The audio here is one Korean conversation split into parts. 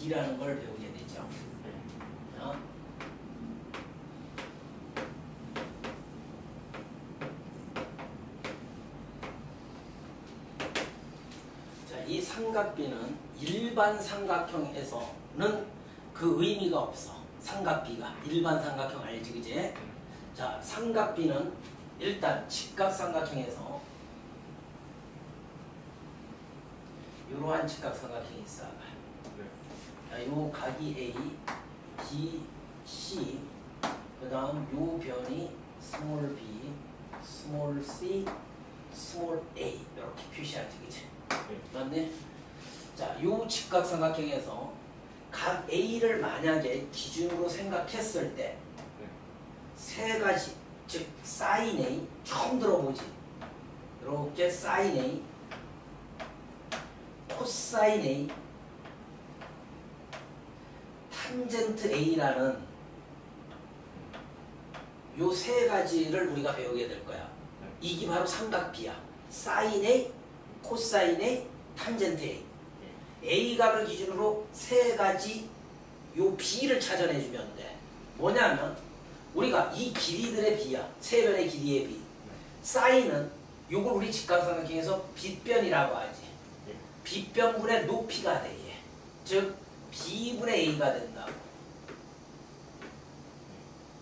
B라는 걸 배우게 되죠. 자, 이 삼각-B는 일반 삼각형에서는 그 의미가 없어. 삼각-B가. 일반 삼각형 알지, 그지? 자, 삼각-B는 일단 직각삼각형에서 이러한 직각삼각형이 있어. 자, 요 각이 A, B, C, 그 다음 요 변이 스몰 b, 스몰 c, 스몰 a 이렇게 표시하지, 그치? 맞네? 자, 요 직각삼각형에서 각 A를 만약에 기준으로 생각했을 때 세 가지, 즉 sin A 처음 들어보지? 이렇게 sin A, 코사인 A, 탄젠트 A라는 요 세 가지를 우리가 배우게 될 거야. 이게 바로 삼각-B야. 사인 A, 코사인 A, 탄젠트 A. A각을 기준으로 세 가지 요 B를 찾아내주면 돼. 뭐냐면 우리가 이 길이들의 B야. 세 변의 길이의 B. 사인은 요걸 우리 직각삼각형에서 빗변이라고 하지. 빗변분의 높이가 돼. 얘. 즉 B분의 A가 된다고.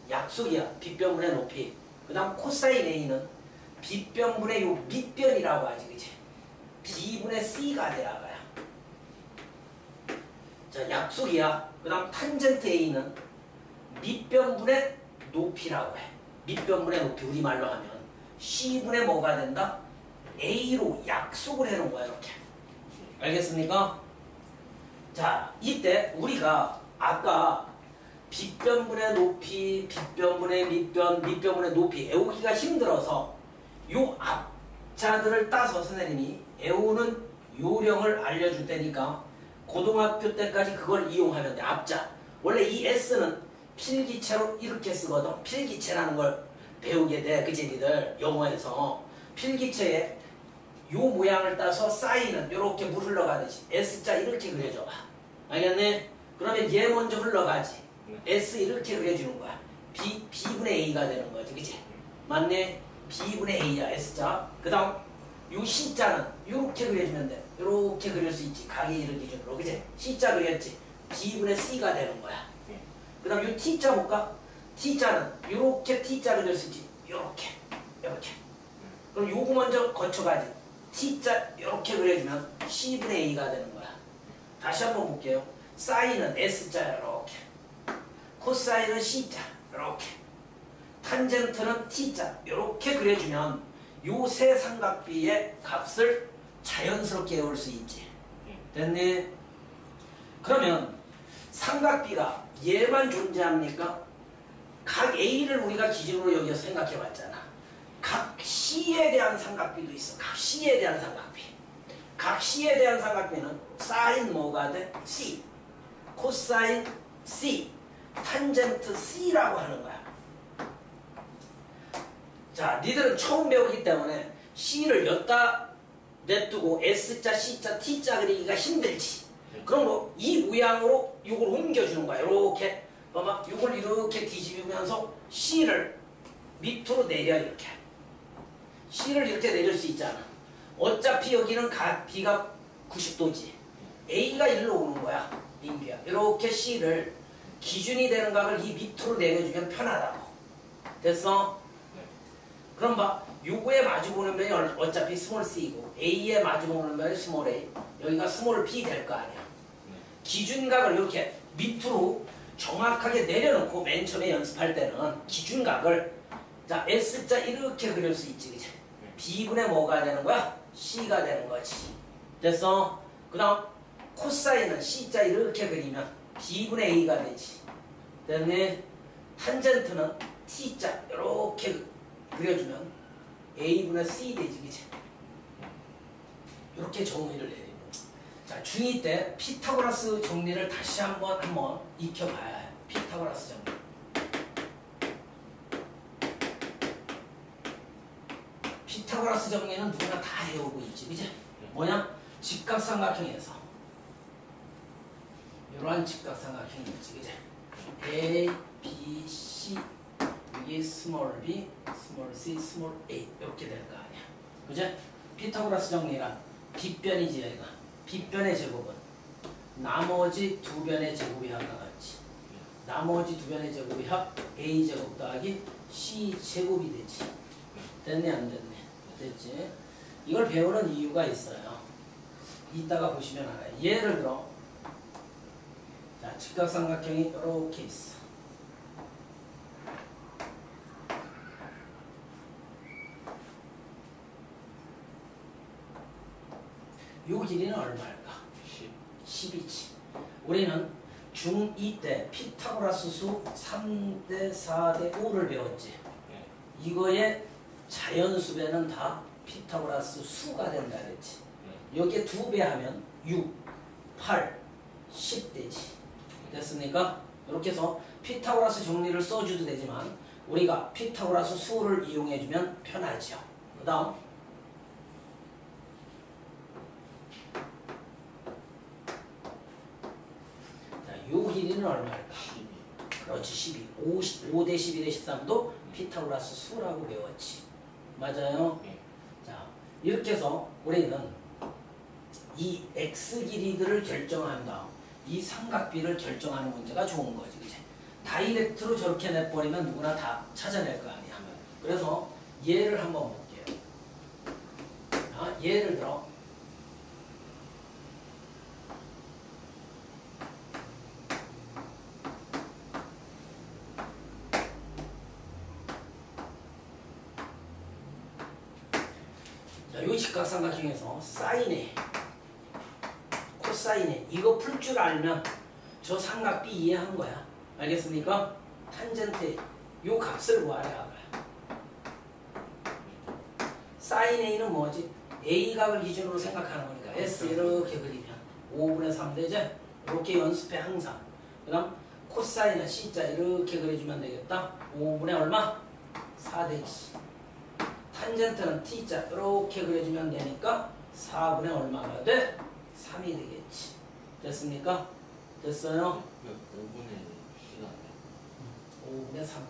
약속이야. 빗변분의 높이. 그 다음 코사인 A는 빗변분의 요 밑변이라고 하지. 그치? B분의 C가 되라가야. 자, 약속이야. 그 다음 탄젠트 A는 밑변분의 높이라고 해. 밑변분의 높이. 우리말로 하면 C분의 뭐가 된다? A로 약속을 해놓은 거야. 이렇게. 알겠습니까? 자, 이때 우리가 아까 빗변분의 높이, 빗변분의 밑변, 밑변분의 높이 외우기가 힘들어서 요 앞자들을 따서 선생님이 외우는 요령을 알려줄 테니까 고등학교 때까지 그걸 이용하면 돼. 앞자. 원래 이 S는 필기체로 이렇게 쓰거든. 필기체라는 걸 배우게 돼. 그치, 니들 영어에서. 필기체에 요 모양을 따서 사인은 요렇게 물 흘러가듯이 S자 이렇게 그려줘봐. 알겠네? 그러면 얘 먼저 흘러가지. S 이렇게 그려주는 거야. B분의 A가 되는 거지. 그치? 맞네? B분의 A야, S자. 그 다음 요 C자는 요렇게 그려주면 돼. 요렇게 그릴 수 있지. 각이 이를 기준으로. 그치? C자 그렸지? B분의 C가 되는 거야. 그 다음 요 T자 볼까? T자는 요렇게 T자 그릴 수 있지. 요렇게. 요렇게. 그럼 요거 먼저 거쳐가지. T자 이렇게 그려주면 C분의 A가 되는 거야. 다시 한번 볼게요. 사인은 S자 이렇게, 코사인은 C자 이렇게, 탄젠트는 T자 이렇게 그려주면 요 세 삼각비의 값을 자연스럽게 외울 수 있지. 됐니? 그러면 삼각비가 얘만 존재합니까? 각 A를 우리가 기준으로 여기서 생각해 봤잖아. 각 C에 대한 삼각비도 있어. 각 C에 대한 삼각비. 각 C에 대한 삼각비는 사인 뭐가 돼? C. 코사인 C. 탄젠트 C라고 하는 거야. 자, 니들은 처음 배우기 때문에 C를 여기다 냅두고 S자, C자, T자 그리기가 힘들지. 그런 거 이 모양으로 이걸 옮겨주는 거야. 이렇게. 봐봐. 이걸 이렇게 뒤집으면서 C를 밑으로 내려 이렇게. C를 이렇게 내릴 수 있잖아. 어차피 여기는 B가 90도지. A가 일로 오는 거야. 민규야. 이렇게 C를 기준이 되는 각을 이 밑으로 내려주면 편하다고. 됐어? 그럼 봐. 요거에 마주보는 면이 어차피 스몰 C이고 A에 마주보는 면이 스몰 A. 여기가 스몰 B 될 거 아니야. 기준각을 이렇게 밑으로 정확하게 내려놓고 맨 처음에 연습할 때는 기준각을 자 S자 이렇게 그릴 수 있지. 그치? B분의 뭐가 되는 거야? C가 되는 거지. 됐어? 그 다음 코사인은 C자 이렇게 그리면 B분의 A가 되지. 됐니? 탄젠트는 T자 이렇게 그려주면 A분의 C 되지. 그치? 이렇게 정리를 내리는 거야. 자, 중2 때 피타고라스 정리를 다시 한번 익혀봐야 해. 피타고라스 정리. 피타고라스 정리는 누구나 다 해오고 있지. 그치? 뭐냐? 직각삼각형에서 이러한 직각삼각형이 있지, 그지? A, B, C 여기 스몰 b, 스몰 c, 스몰 a 이렇게 될 거 아니야, 그지? 피타고라스 정리란 빗변이지, 얘가. 빗변의 제곱은 나머지 두 변의 제곱이 합과 같지. 나머지 두 변의 제곱이 합 a 제곱 더하기 c 제곱이 되지. 됐네, 안 됐네? 됐지? 이걸 배우는 이유가 있어요. 이따가 보시면 알아요. 예를 들어, 자, 직각삼각형이 이렇게 있어. 요 길이는 얼마일까? 10이지. 우리는 중2 때 피타고라스 수 3대 4대 5를 배웠지. 이거의 자연수배는 다 피타고라스 수가 된다 그랬지. 여기에 2배 하면 6, 8, 10 되지. 됐습니까? 이렇게 해서 피타고라스 정리를 써줘도 되지만 우리가 피타고라스 수를 이용해주면 편하죠. 그 다음 요 길이는 얼마일까? 12. 그렇지, 12. 5대 12대 13도 피타고라스 수라고 배웠지. 맞아요? 네. 자, 이렇게 해서 우리는 이 x 길이들을 결정한다. 이 삼각비를 결정하는 문제가 좋은 거지, 그치? 다이렉트로 저렇게 내버리면 누구나 다 찾아낼 거 아니야. 그래서 예를 한번 볼게요. 자, 예를 들어 요 직각삼각형에서 사인에 코사인에 이거 풀 줄 알면 저 삼각비 이해한 거야. 알겠습니까? 탄젠트 요 값을 구하라. 사인 A는 뭐지? A각을 기준으로 생각하는 거니까 S 이렇게 그리면 5분의 3대제 이렇게 연습해 항상. 그 다음 코사인은 C자 이렇게 그려주면 되겠다. 5분의 얼마? 4대지. 탄젠트는 T자 이렇게 그려주면 되니까 4분의 얼마가 돼? 3이 되겠지. 됐습니까? 됐어요? 5분의 3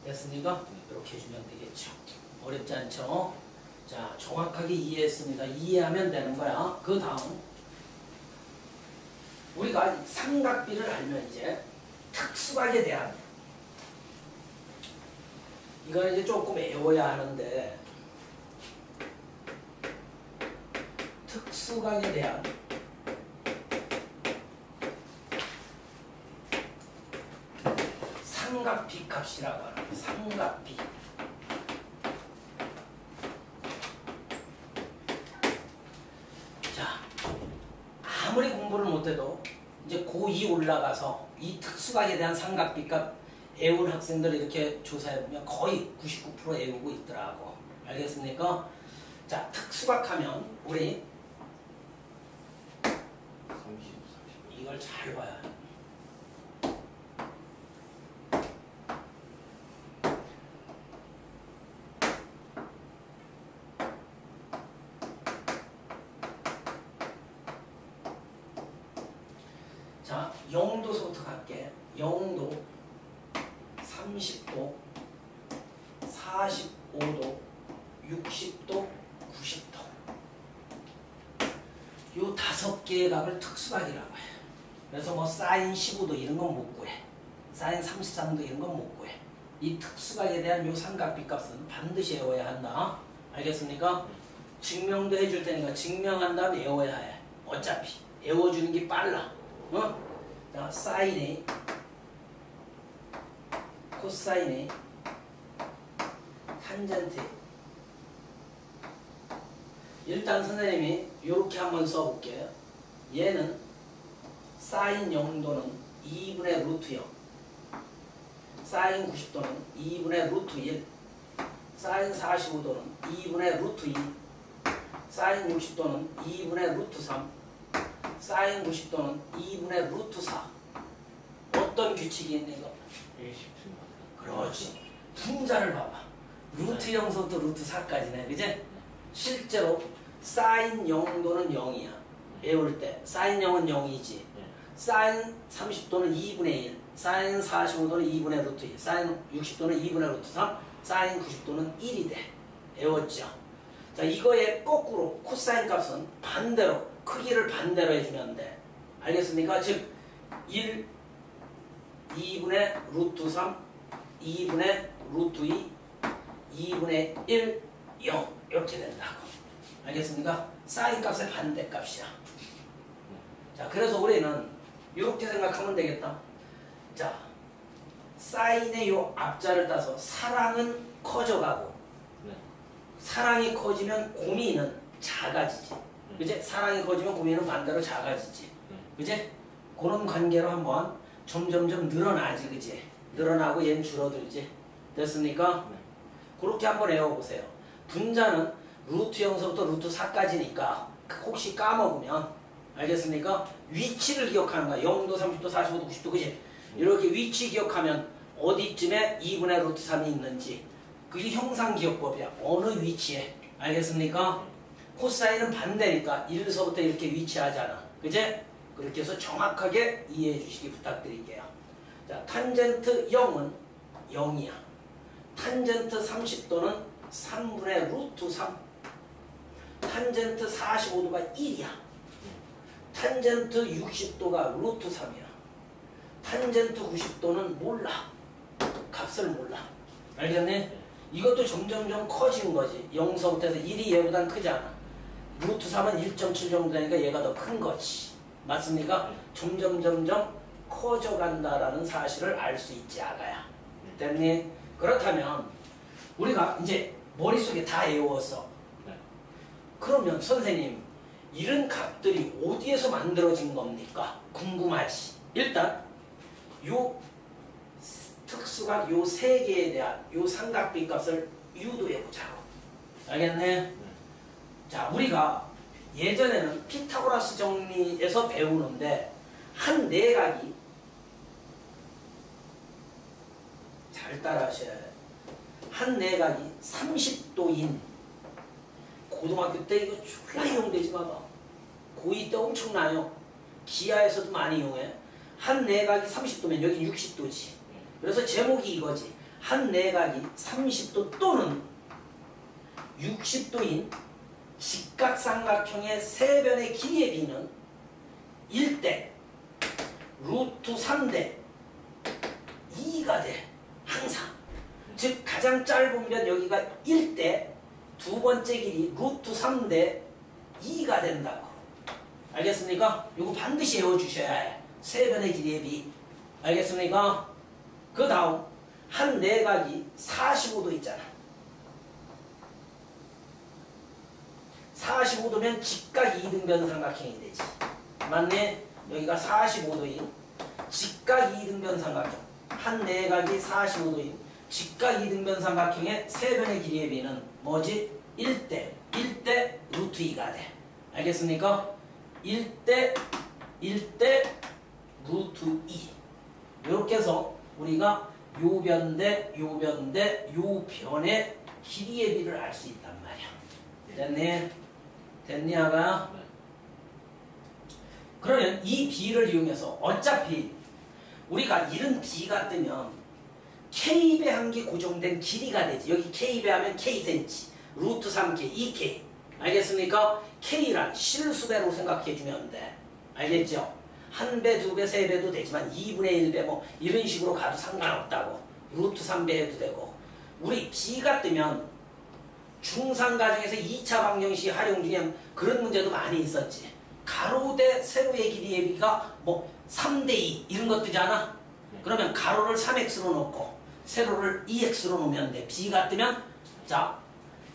됐습니까? 이렇게 해주면 되겠죠. 어렵지 않죠? 자, 정확하게 이해했습니다. 이해하면 되는 거야. 그 다음 우리가 삼각비를 알면 이제 특수각에 대한 이건 이제 조금 외워야 하는데 특수각에 대한 삼각비 값이라고 하는 거예요. 삼각비. 자, 아무리 공부를 못해도 이제 고2 올라가서 이 특수각에 대한 삼각비 값 외운 학생들 이렇게 조사해보면 거의 99% 외우고 있더라고. 알겠습니까? 자, 특수각 하면 우리 30, 40. 이걸 잘 봐야 해. 자, 0도서부터 갈게. 0도, 30도, 45도, 60도, 90도. 요 5개의 각을 특수각이라고 해. 그래서 뭐 사인 15도 이런 건 못 구해. 사인 33도 이런 건 못 구해. 이 특수각에 대한 요 삼각비 값은 반드시 외워야 한다. 알겠습니까? 증명도 해줄 테니까 증명한 다음에 외워야 해. 어차피 외워주는 게 빨라. 어? 자, 사인 A, 코사인 A, 탄젠트 A. 일단 선생님이 이렇게 한번 써볼게요. 얘는 사인 0도는 2분의 루트 0, 사인 90도는 2분의 루트 1, 사인 45도는 2분의 루트 2, 사인 60도는 2분의 루트 3, 사인 90도는 2분의 루트 4. 어떤 규칙이 있니 이거? 그렇지. 분자를 봐봐. 루트 0서부터 루트 4까지네. 그지? 실제로 사인 0도는 0이야. 외울 때. 사인 0은 0이지. 사인 30도는 2분의 1, 사인 45도는 2분의 루트 1, 사인 60도는 2분의 루트 3, 사인 90도는 1이 돼. 외웠죠? 자, 이거의 거꾸로 코사인 값은 반대로, 크기를 반대로 해주면 돼. 알겠습니까? 즉 1, 2분의 루트 3, 2분의 루트 2, 2분의 1, 0 이렇게 된다고. 알겠습니까? 사인 값의 반대 값이야. 자, 그래서 우리는 이렇게 생각하면 되겠다. 자, 사인의 요 앞자를 따서 사랑은 커져가고 사랑이 커지면 고미는 작아지지. 그지? 사랑이 커지면 고미는 반대로 작아지지. 그지? 그런 관계로 한번 점점점 늘어나지. 그지? 늘어나고 얘는 줄어들지. 됐습니까? 그렇게 한번 외워보세요. 분자는 루트 0서부터 루트 4까지니까 혹시 까먹으면 알겠습니까? 위치를 기억하는 거야. 0도, 30도, 45도, 90도, 그지? 이렇게 위치 기억하면 어디쯤에 2분의 루트 3이 있는지 그게 형상기억법이야. 어느 위치에. 알겠습니까? 코사인은 반대니까 1서부터 이렇게 위치하잖아. 그지? 그렇게 해서 정확하게 이해해 주시기 부탁드릴게요. 자, 탄젠트 0은 0이야. 탄젠트 30도는 3분의 루트 3. 탄젠트 45도가 1이야. 탄젠트 60도가 루트 3이야. 탄젠트 90도는 몰라. 값을 몰라. 알겠네? 이것도 점점점 커진 거지. 0서부터 해서 1이 얘보단 크잖아. 루트 3은 1.7 정도 되니까 얘가 더 큰 거지. 맞습니까? 점점 커져간다라는 사실을 알 수 있지, 아가야. 됐니? 그렇다면 우리가 이제 머릿속에 다 외웠어. 그러면 선생님, 이런 값들이 어디에서 만들어진 겁니까? 궁금하지. 일단 요 특수각 요 세 개에 대한 요 삼각비 값을 유도해 보자고. 알겠네? 자, 우리가 예전에는 피타고라스 정리에서 배우는데 한 내각이 잘 따라하셔야 돼. 한 내각이 30도인 고등학교 때 이거 졸라 이용되지 봐봐. 고2 때 엄청나요. 기하에서도 많이 이용해. 한 내각이 30도면 여기 60도지. 그래서 제목이 이거지. 한 내각이 30도 또는 60도인 직각삼각형의 세 변의 길이의 비는 1대 루트 3대 2가 돼. 항상. 즉 가장 짧은 변 여기가 1대 두 번째 길이 루트 3대 2가 된다고. 알겠습니까? 이거 반드시 외워주셔야 해. 세 변의 길이의 비. 알겠습니까? 그 다음 한 내각이 45도 있잖아. 45도면 직각 이등변 삼각형이 되지. 맞네? 여기가 45도인 직각 이등변 삼각형. 한 내각이 45도인 직각 이등변 삼각형의 세 변의 길이의 비는 뭐지? 1대 루트 2가 돼. 알겠습니까? 1대 루트 2. 이렇게 해서 우리가 요 변 대 요 변의 길이의 비를 알 수 있단 말이야. 됐니? 됐니, 아가? 그러면 이 비를 이용해서 어차피 우리가 이런 비가 뜨면 K배 한 개 고정된 길이가 되지. 여기 K배 하면 Kcm, 루트 3K, 2K. 알겠습니까? K란 실수배로 생각해주면 돼. 알겠죠? 한 배, 두 배, 세 배도 되지만 2분의 1배 뭐 이런 식으로 가도 상관없다고. 루트 3배 해도 되고. 우리 B가 뜨면 중상가중에서 2차 방정식 활용 중에 그런 문제도 많이 있었지. 가로 대 세로의 길이의 비가 뭐 3대2 이런 것 뜨잖아. 그러면 가로를 3x로 놓고 세로를 2x로 놓으면 돼. B가 뜨면 자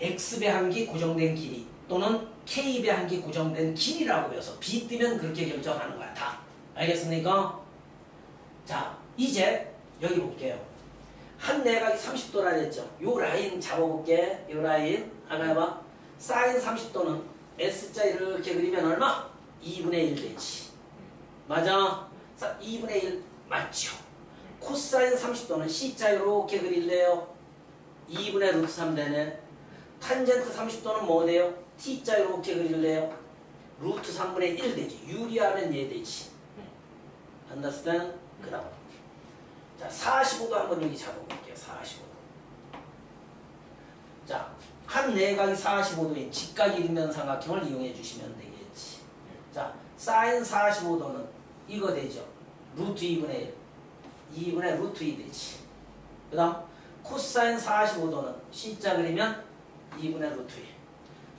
x배 한 개 고정된 길이 또는 k배 한 개 고정된 길이라고 해서 B 뜨면 그렇게 결정하는 거야. 다. 알겠습니까? 자, 이제 여기 볼게요. 한 내각이 30도라 그랬죠. 요 라인 잡아볼게. 요 라인 하나 해봐. 사인 30도는 S자 이렇게 그리면 얼마? 2분의 1 되지. 맞아? 2분의 1 맞죠? 코사인 30도는 C자 이렇게 그릴래요. 2분의 루트 3 되네. 탄젠트 30도는 뭐 돼요? T자 이렇게 그릴래요. 루트 3분의 1 되지. 유리하면 얘 되지. understand? 그 다음 자 45도 한번 여기 잡아볼게요. 45도 자 한 내각이 45도인 직각 일면 삼각형을 이용해 주시면 되겠지. 자 사인 45도는 이거 되죠. 루트 2분의 1 2분의 루트 2 되지. 그 다음 코사인 45도는 C자 그리면 2분의 루트 2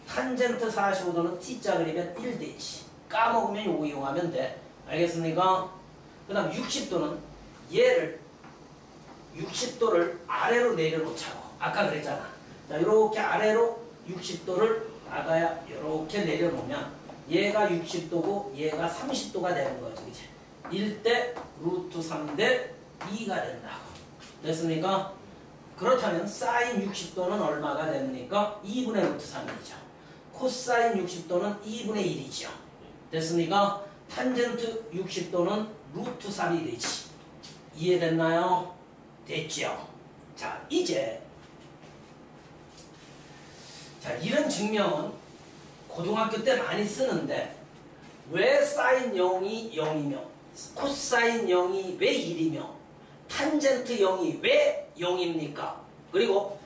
탄젠트 45도는 T자 그리면 1 되지. 까먹으면 요거 이용하면 돼. 알겠습니까? 그 다음 60도는 얘를 60도를 아래로 내려놓자고 아까 그랬잖아. 자 이렇게 아래로 60도를 아가야 이렇게 내려놓으면 얘가 60도고 얘가 30도가 되는 거지. 그치? 1대 루트 3대 2가 된다고. 됐습니까? 그렇다면 사인 60도는 얼마가 됩니까? 2분의 루트 3이죠. 코사인 60도는 2분의 1이죠. 됐습니까? 탄젠트 60도는 루트 3이 되지. 이해됐나요? 됐죠? 자, 이제 자 이런 증명은 고등학교 때 많이 쓰는데 왜 사인 0이 0이며 코사인 0이 왜 1이며 탄젠트 0이 왜 0입니까? 그리고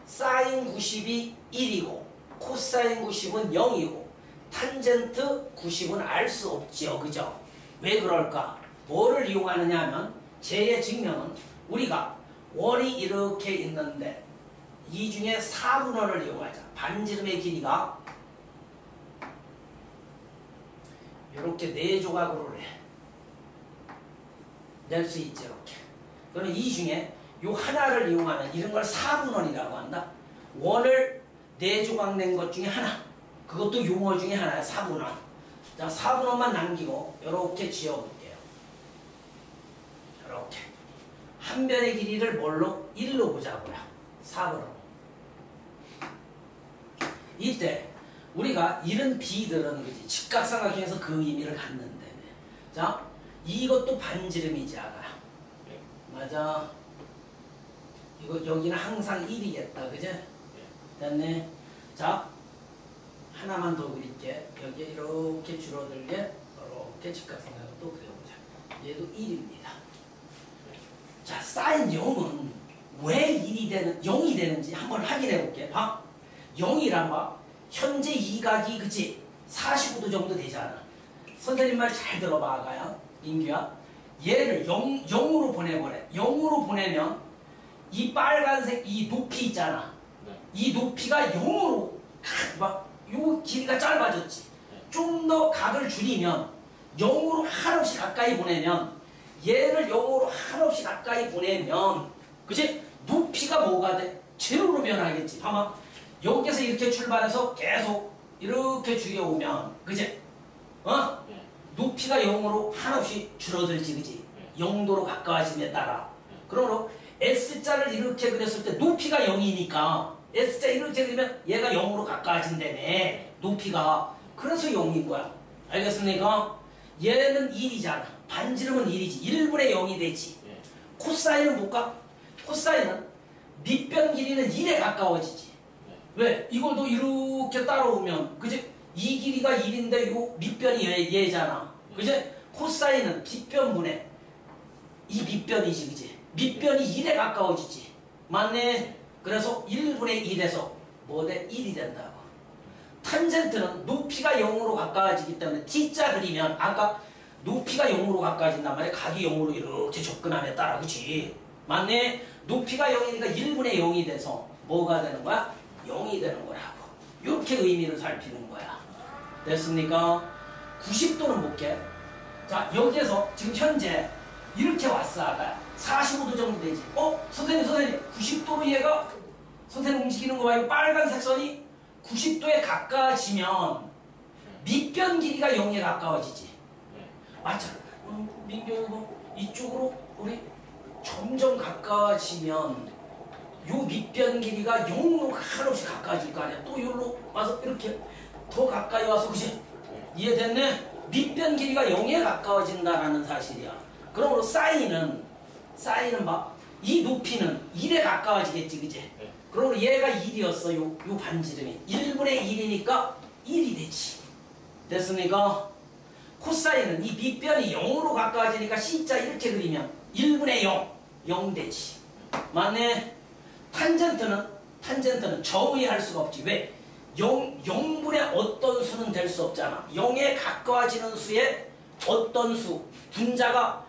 사인 90이 1이고 코사인 90은 0이고 탄젠트 90은 알 수 없죠. 그죠? 왜 그럴까? 뭐를 이용하느냐 하면 제 증명은 우리가 원이 이렇게 있는데 이 중에 4분원을 이용하자. 반지름의 길이가 이렇게 4조각으로 낼 수 있지. 이렇게. 그러면 이 중에 요 하나를 이용하면 이런 걸 4분원이라고 한다. 원을 4조각 낸 것 중에 하나. 그것도 용어 중에 하나야. 4분원. 자, 4분원만 남기고 이렇게 지어볼게요. 이렇게. 한 변의 길이를 뭘로? 1로 보자고요. 4분원. 이때 우리가 이런 비들은 그지 직각삼각형에서 그 의미를 갖는데. 자, 이것도 반지름이지 아가. 맞아. 이거 여기는 항상 1이겠다. 그제? 됐네. 자, 하나만 더 그릴게. 여기에 이렇게 줄어들게 이렇게 직각삼각형 또 그려보자. 얘도 1입니다. 자, 사인 0은 왜 0이 되는지 한번 확인해 볼게. 봐. 0이란 봐. 현재 이 각이 그치 45도 정도 되잖아. 선생님 말 잘 들어봐 아가야. 민규야. 얘를 0으로 보내버려. 0으로 보내면 이 빨간색 이 높이 있잖아. 이 높이가 0으로 막 요 길이가 짧아졌지. 좀 더 각을 줄이면 0으로 한없이 가까이 보내면 얘를 0으로 한없이 가까이 보내면 그치? 높이가 뭐가 돼? 제로로 변하겠지. 봐봐. 여기서 이렇게 출발해서 계속 이렇게 줄여오면 그치? 어? 높이가 0으로 한없이 줄어들지. 그치? 0도로 가까워짐에 따라. 그러므로 S자를 이렇게 그렸을 때 높이가 0이니까 S자 이렇게 그리면 얘가 0으로 가까워진다며. 높이가. 그래서 0인 거야. 알겠습니까? 얘는 1이잖아. 반지름은 1이지. 1분의 0이 되지. 코사인은 뭘까? 코사인은 밑변 길이는 1에 가까워지지. 왜? 이걸도 이렇게 따라오면 그지? 이 길이가 1인데 요 밑변이 얘잖아. 그지? 코사인은 빗변분의 이 밑변이지. 그지? 밑변이 1에 가까워지지. 맞네? 그래서 1분의 1에서 뭐 돼? 1이 된다고. 탄젠트는 높이가 0으로 가까워지기 때문에 T자 그리면 아까 높이가 0으로 가까워진단 말이야. 각이 0으로 이렇게 접근함에 따라. 그치? 맞네? 높이가 0이니까 1분의 0이 돼서 뭐가 되는 거야? 0이 되는 거라고. 이렇게 의미를 살피는 거야. 됐습니까? 90도는 볼게. 자, 여기에서 지금 현재 이렇게 왔어. 아까 45도 정도 되지. 선생님 90도로 얘가 선생님 움직이는 거 봐요. 빨간색 선이 90도에 가까워지면 밑변 길이가 0에 가까워지지. 맞잖아. 민규 이쪽으로 우리 점점 가까워지면 요 밑변 길이가 0으로 한없이 가까워질 거 아니야. 또 여기로 와서 이렇게 더 가까이 와서 그치? 이해됐네? 밑변 길이가 0에 가까워진다라는 사실이야. 그러므로 사인은 봐. 이 높이는 1에 가까워지겠지. 그치? 그러므로 얘가 1이었어. 요 반지름이. 1분의 1이니까 1이 되지. 됐습니까? 코사인은 이 밑변이 0으로 가까워지니까 C자 이렇게 그리면 1분의 0, 0 되지. 맞네. 탄젠트는 저의할 수가 없지. 왜? 0분의 어떤 수는 될 수 없잖아. 0에 가까워지는 수에 어떤 수, 분자가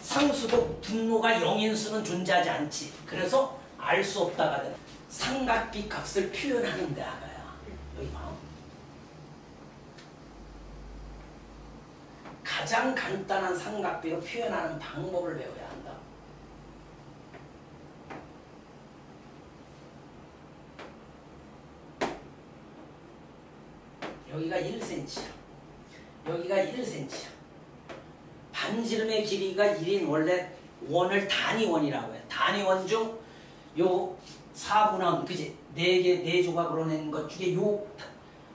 상수고 분모가 0인 수는 존재하지 않지. 그래서 알 수 없다가 돼. 삼각비 값을 표현하는 데 아가야. 여기 봐. 가장 간단한 삼각비로 표현하는 방법을 배워야 한다. 여기가 1cm야. 여기가 1cm야. 반지름의 길이가 1인 원래 원을 단위원이라고 해. 단위원 중 요 4분원, 그지? 4개, 4조각으로 낸 것 중에 요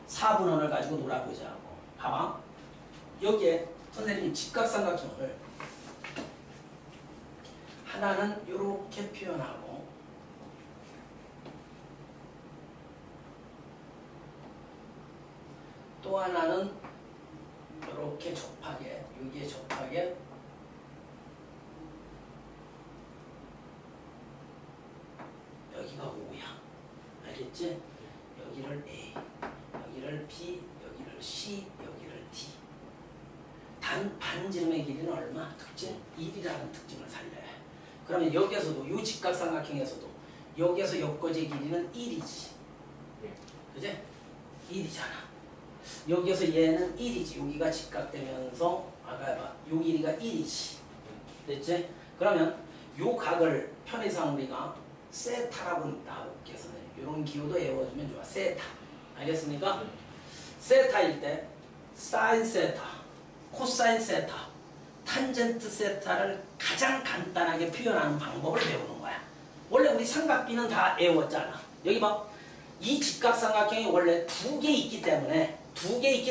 4분원을 가지고 놀아보자고. 봐봐. 여기에 선생님이 직각삼각형을 하나는 요렇게 표현하고 또 하나는 이렇게 접하게, 여기에 접하게 여기가 O야. 알겠지? 여기를 A, 여기를 B, 여기를 C, 여기를 D. 단 반지름의 길이는 얼마? 특징? 1이라는 특징을 살려야 해. 그러면 여기에서도 이 직각삼각형에서도 여기에서 여기까지 길이는 1이지. 그지? 1이잖아. 여기에서 얘는 1이지. 여기가 직각되면서 아까 봐. 요 길이가 1이지. 됐지? 그러면 요 각을 편의상 우리가 세타라고 나올게. 이런 기호도 외워주면 좋아. 세타. 알겠습니까? 세타일 때 사인 세타, 코사인 세타, 탄젠트 세타를 가장 간단하게 표현하는 방법을 배우는 거야. 원래 우리 삼각비는 다 외웠잖아. 여기 봐. 이 직각삼각형이 원래 2개 있기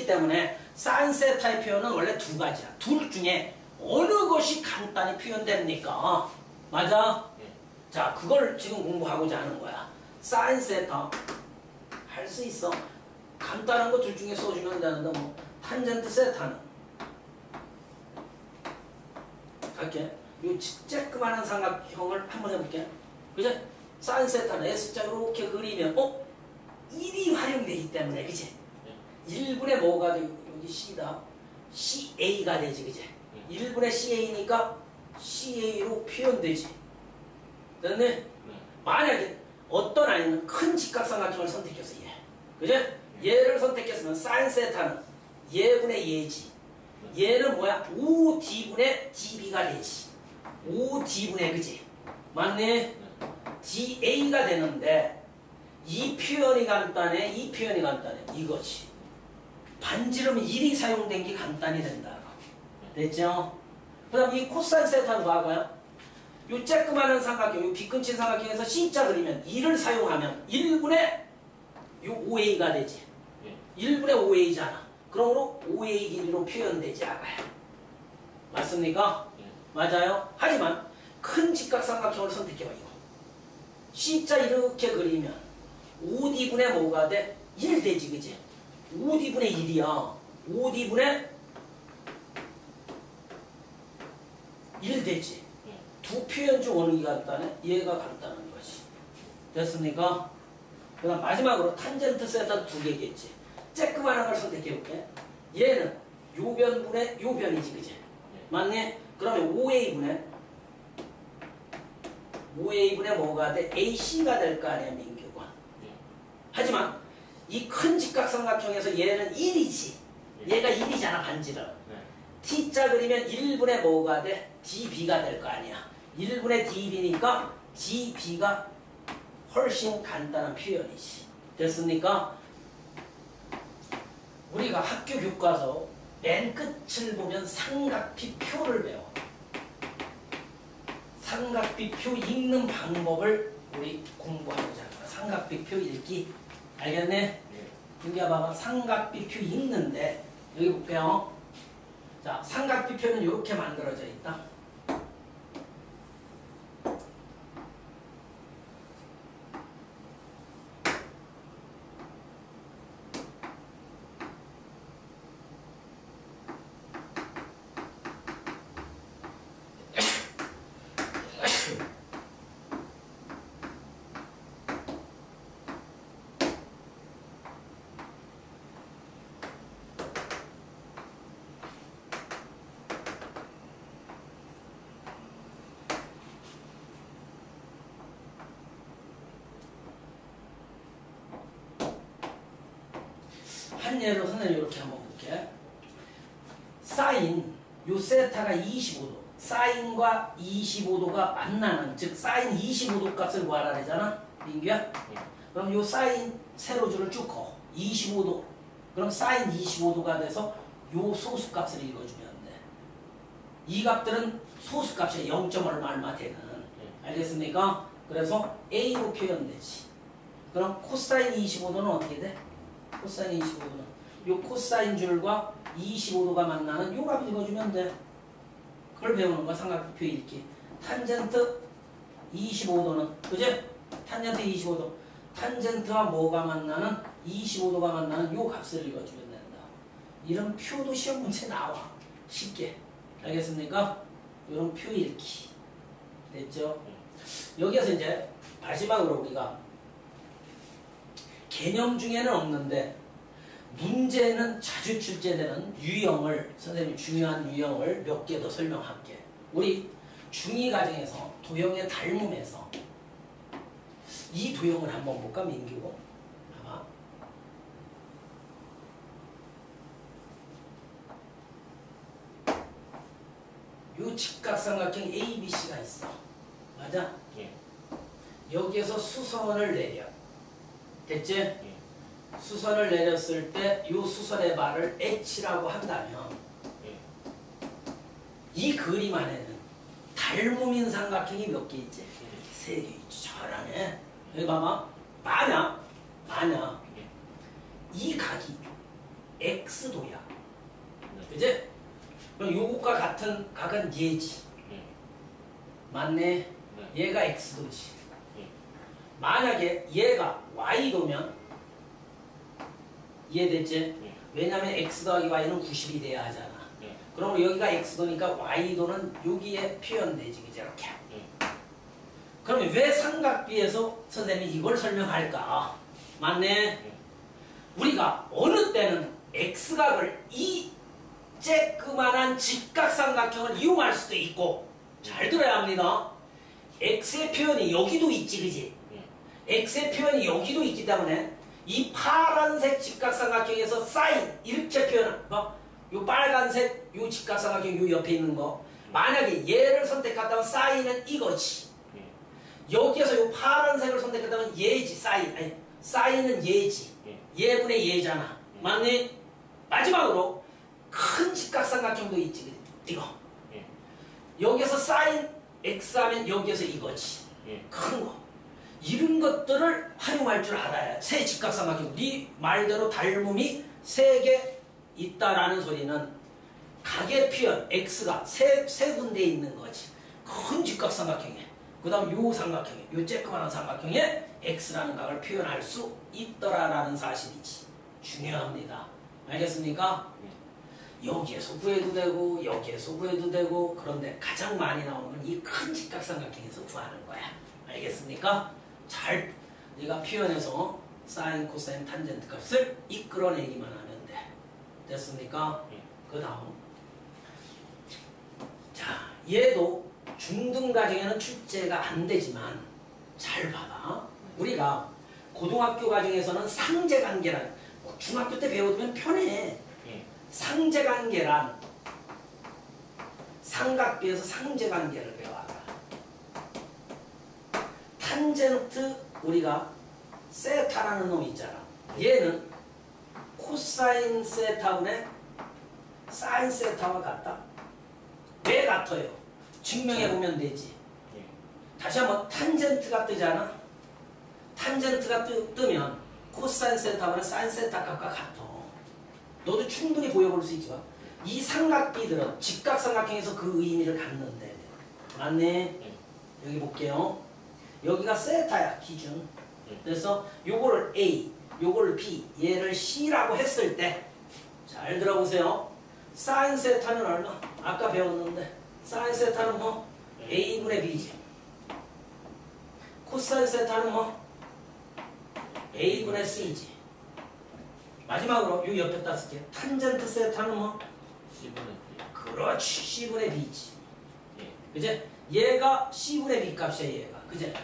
때문에 사인 세타의 표현은 원래 2가지야. 둘 중에 어느 것이 간단히 표현됩니까? 맞아? 자, 그걸 지금 공부하고자 하는 거야. 사인 세타 할 수 있어. 간단한 거 둘 중에 써주면 되는데 뭐 탄젠트 세타는 갈게. 요 쬐끄만한 삼각형을 한번 해볼게. 그죠? 사인 세타는 S자 이렇게 그리면 1이 활용되기 때문에 그치? 1분의 뭐가 돼? 여기 C다. CA가 되지 그치? 1분의 CA니까 CA로 표현되지. 됐네? 만약에 어떤 아이는 큰 직각삼각형을 선택해서 얘. 그죠? 얘를 선택했으면 사인 세타는 얘분의 얘지. 얘는 뭐야? 5D분의 DB가 되지. 5D분의 그지? 맞네? DA가 되는데 이 표현이 간단해. 이 표현이 간단해. 이거지. 반지름 1이 사용된 게 간단히 된다. 됐죠? 그 다음 이 코사인 세타는 봐봐요. 요 쬐끄만한 삼각형, 요 빗근친 삼각형에서 C자 그리면 2를 사용하면 1분의 요 5A가 되지. 1분의 5A잖아. 그러므로 5A 길이로 표현되지 않아요. 맞습니까? 맞아요. 하지만 큰 직각삼각형을 선택해봐. 이거. C자 이렇게 그리면 5D분의 뭐가 돼? 1 되지. 그지? 5D분의 1이야. 5D분의 1 되지. 두 표현 중 어느 게 간단해? 얘가 간단한 거지. 됐습니까? 그 다음 마지막으로 탄젠트 세타 2개겠지. 쬐끄만한 걸 선택해볼게. 얘는 요 변분의 요 변이지. 그지? 맞네? 그러면 5A분의 뭐가 돼? AC가 될 거 아니야, 민규가. 하지만 이 큰 직각삼각형에서 얘는 1이지. 얘가 1이잖아, 반지름. T자 그리면 1분의 뭐가 돼? DB가 될 거 아니야. 1분의 DB니까 DB가 훨씬 간단한 표현이지. 됐습니까? 우리가 학교 교과서 맨 끝을 보면 삼각비표를 배워. 삼각비표 읽는 방법을 우리 공부하고자 합니다. 삼각비표 읽기. 알겠네? 여기 봐봐. 삼각비표 읽는데 여기 볼게요. 자, 삼각비표는 이렇게 만들어져 있다. 한 예를 선생님 이렇게 한번 볼게. 사인 요 세타가 25도. 사인과 25도가 만나는, 즉 사인 25도 값을 구하라 그러잖아. 민규야? 그럼 요 사인 세로줄을 쭉 커. 25도. 그럼 사인 25도가 돼서 요 소수값을 읽어주면 돼. 이 값들은 소수값이 0. 얼마 되는. 알겠습니까? 그래서 A로 표현되지. 그럼 코사인 25도는 어떻게 돼? 코사인 25도는 요 코사인 줄과 25도가 만나는 요 값 읽어주면 돼. 그걸 배우는 거야. 삼각표 읽기. 탄젠트 25도는, 그지? 탄젠트 25도. 탄젠트와 뭐가 만나는? 25도가 만나는 요 값을 읽어주면 된다. 이런 표도 시험 문제 나와. 쉽게. 알겠습니까? 이런 표 읽기. 됐죠? 여기에서 이제 마지막으로 우리가 개념 중에는 없는데 문제는 자주 출제되는 유형을, 선생님 중요한 유형을 몇 개 더 설명할게. 우리 중2 과정에서 도형의 닮음에서 이 도형을 한번 볼까, 민규고? 봐봐. 요 직각삼각형 ABC가 있어. 맞아? 예. 여기에서 수선을 내려. 됐지? 예. 수선을 내렸을 때 이 수선의 발을 H라고 한다면 예. 이 그림 안에는 닮음인 삼각형이 몇 개 있지? 3개 있지. 잘하네. 여기 봐봐. 만약 예. 이 각이 X도야. 네. 그지? 그럼 요것과 같은 각은 얘지. 예. 맞네? 네. 얘가 X도지. 예. 만약에 얘가 Y도면 이해됐지? 예. 왜냐면 X 더하기 Y는 90이 돼야 하잖아. 예. 그럼 여기가 X도니까 Y도는 여기에 표현되지. 그지? 이렇게. 예. 그러면 왜 삼각비에서 선생님이 이걸 설명할까? 맞네? 예. 우리가 어느 때는 X각을 이 쬐끄만한 직각삼각형을 이용할 수도 있고, 잘 들어야 합니다. X의 표현이 여기도 있지, 그지? 예. X의 표현이 여기도 있기 때문에 이 파란색 직각삼각형에서 사인 이렇게 표현한 거, 요 빨간색 요 직각삼각형 요 옆에 있는 거, 만약에 얘를 선택한다면 사인은 이거지. 예. 여기에서 요 파란색을 선택한다면 얘지. 사인. 아니, 사인은 얘지. 얘분의 얘잖아. 맞니? 마지막으로 큰 직각삼각형도 있지. 그지? 이거. 예. 여기에서 사인 X 하면 여기에서 이거지. 예. 큰 거. 이런 것들을 활용할 줄 알아야 새 직각삼각형. 네 말대로 닮음이 3개 있다라는 소리는 각의 표현 X가 세 군데에 있는 거지. 큰 직각삼각형에. 그 다음 요 삼각형에, 요 쬐끄만한 삼각형에 X라는 각을 표현할 수 있더라라는 사실이지. 중요합니다. 알겠습니까? 여기에서 구해도 되고 여기에서 구해도 되고, 그런데 가장 많이 나오는 건 이 큰 직각삼각형에서 구하는 거야. 알겠습니까? 잘 네가 표현해서 사인, 코사인, 탄젠트 값을 이끌어내기만 하면 돼. 됐습니까? 그 다음, 자, 얘도 중등 과정에는 출제가 안 되지만 잘 봐봐. 우리가 고등학교 과정에서는 상제관계란, 중학교 때 배워두면 편해. 상제관계란, 삼각비에서 상제관계를 배워라. 탄젠트, 우리가 세타라는 놈이 있잖아. 얘는 코사인 세타분의 사인 세타와 같다. 왜 같아요? 증명해보면 되지. 다시 한번 탄젠트가 뜨잖아. 탄젠트가 뜨면 코사인 세타분의 사인 세타 값과 같아. 너도 충분히 보여볼 수 있지만 이 삼각비들은 직각삼각형에서 그 의미를 갖는데. 맞네? 여기 볼게요. 여기가 세타야, 기준. 그래서 요거를 A, 요거를 B, 얘를 C라고 했을 때, 잘 들어보세요. 사인 세타는 얼마? 아까 배웠는데 사인 세타는 뭐? A분의 B지. 코사인 세타는 뭐? A분의 C지. 마지막으로 요 옆에다 쓸게. 탄젠트 세타는 뭐? C분의 B. 그렇지. C분의 B지. 그제? 얘가 C분의 B 값이야, 얘가. 그제?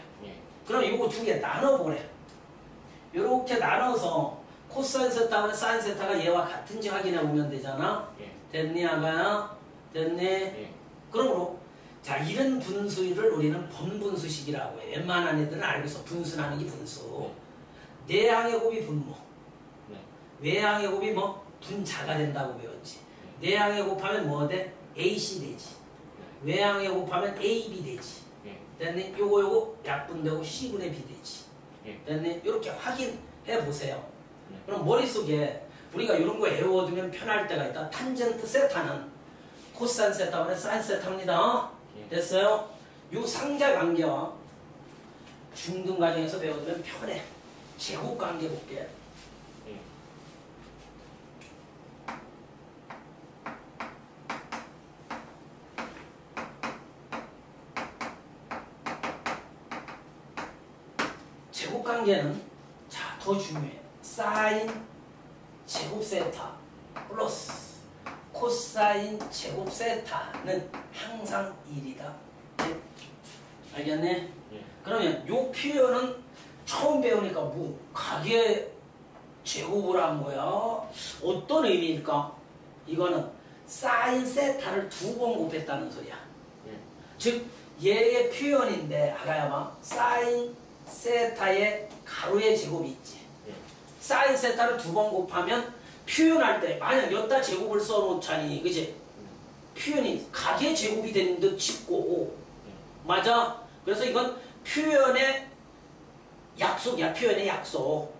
그럼 요거 두 개 나눠보래. 요렇게 나눠서 코사인 세타하면 사인 세타가 얘와 같은지 확인해 보면 되잖아. 예. 됐니 아가야? 됐니? 예. 그러므로 자 이런 분수를 우리는 번분수식이라고 해. 웬만한 애들은 알고 있어. 분수라는 게 분수. 내항의 곱이 분모. 네. 외항의 곱이 뭐? 분자가 된다고 배웠지. 내항의 곱하면 뭐 돼? AC 되지. 외항의 곱하면 AB 되지. 예. 됐니? 요거 약분되고 C분의 B 되지. 예. 됐니? 이렇게 확인해 보세요. 네. 그럼 머릿속에 우리가 이런 거 외워두면 편할 때가 있다. 탄젠트 세타는 코사인 세타분의 사인 세타입니다. 예. 됐어요? 요 상자 관계와 중등 과정에서 배워두면 편해. 제곱 관계 볼게. 예. 제곱 관계는 자, 더 중요해. 사인 제곱 세타 플러스 코사인 제곱 세타는 항상 1이다. 네. 알겠네? 예. 그러면 요 표현은 처음 배우니까 뭐 가게 제곱을 한 거야? 어떤 의미일까? 이거는 사인 세타를 2번 곱했다는 소리야. 예. 즉 얘의 표현인데 알아야 봐. 사인 세타의 가로의 제곱이 있지. 예. 사인 세타를 2번 곱하면 표현할 때 만약 여기다 제곱을 써놓자니 그지? 표현이 가게 제곱이 된 듯 싶고 맞아? 그래서 이건 표현의 약속이야. 표현의 약속.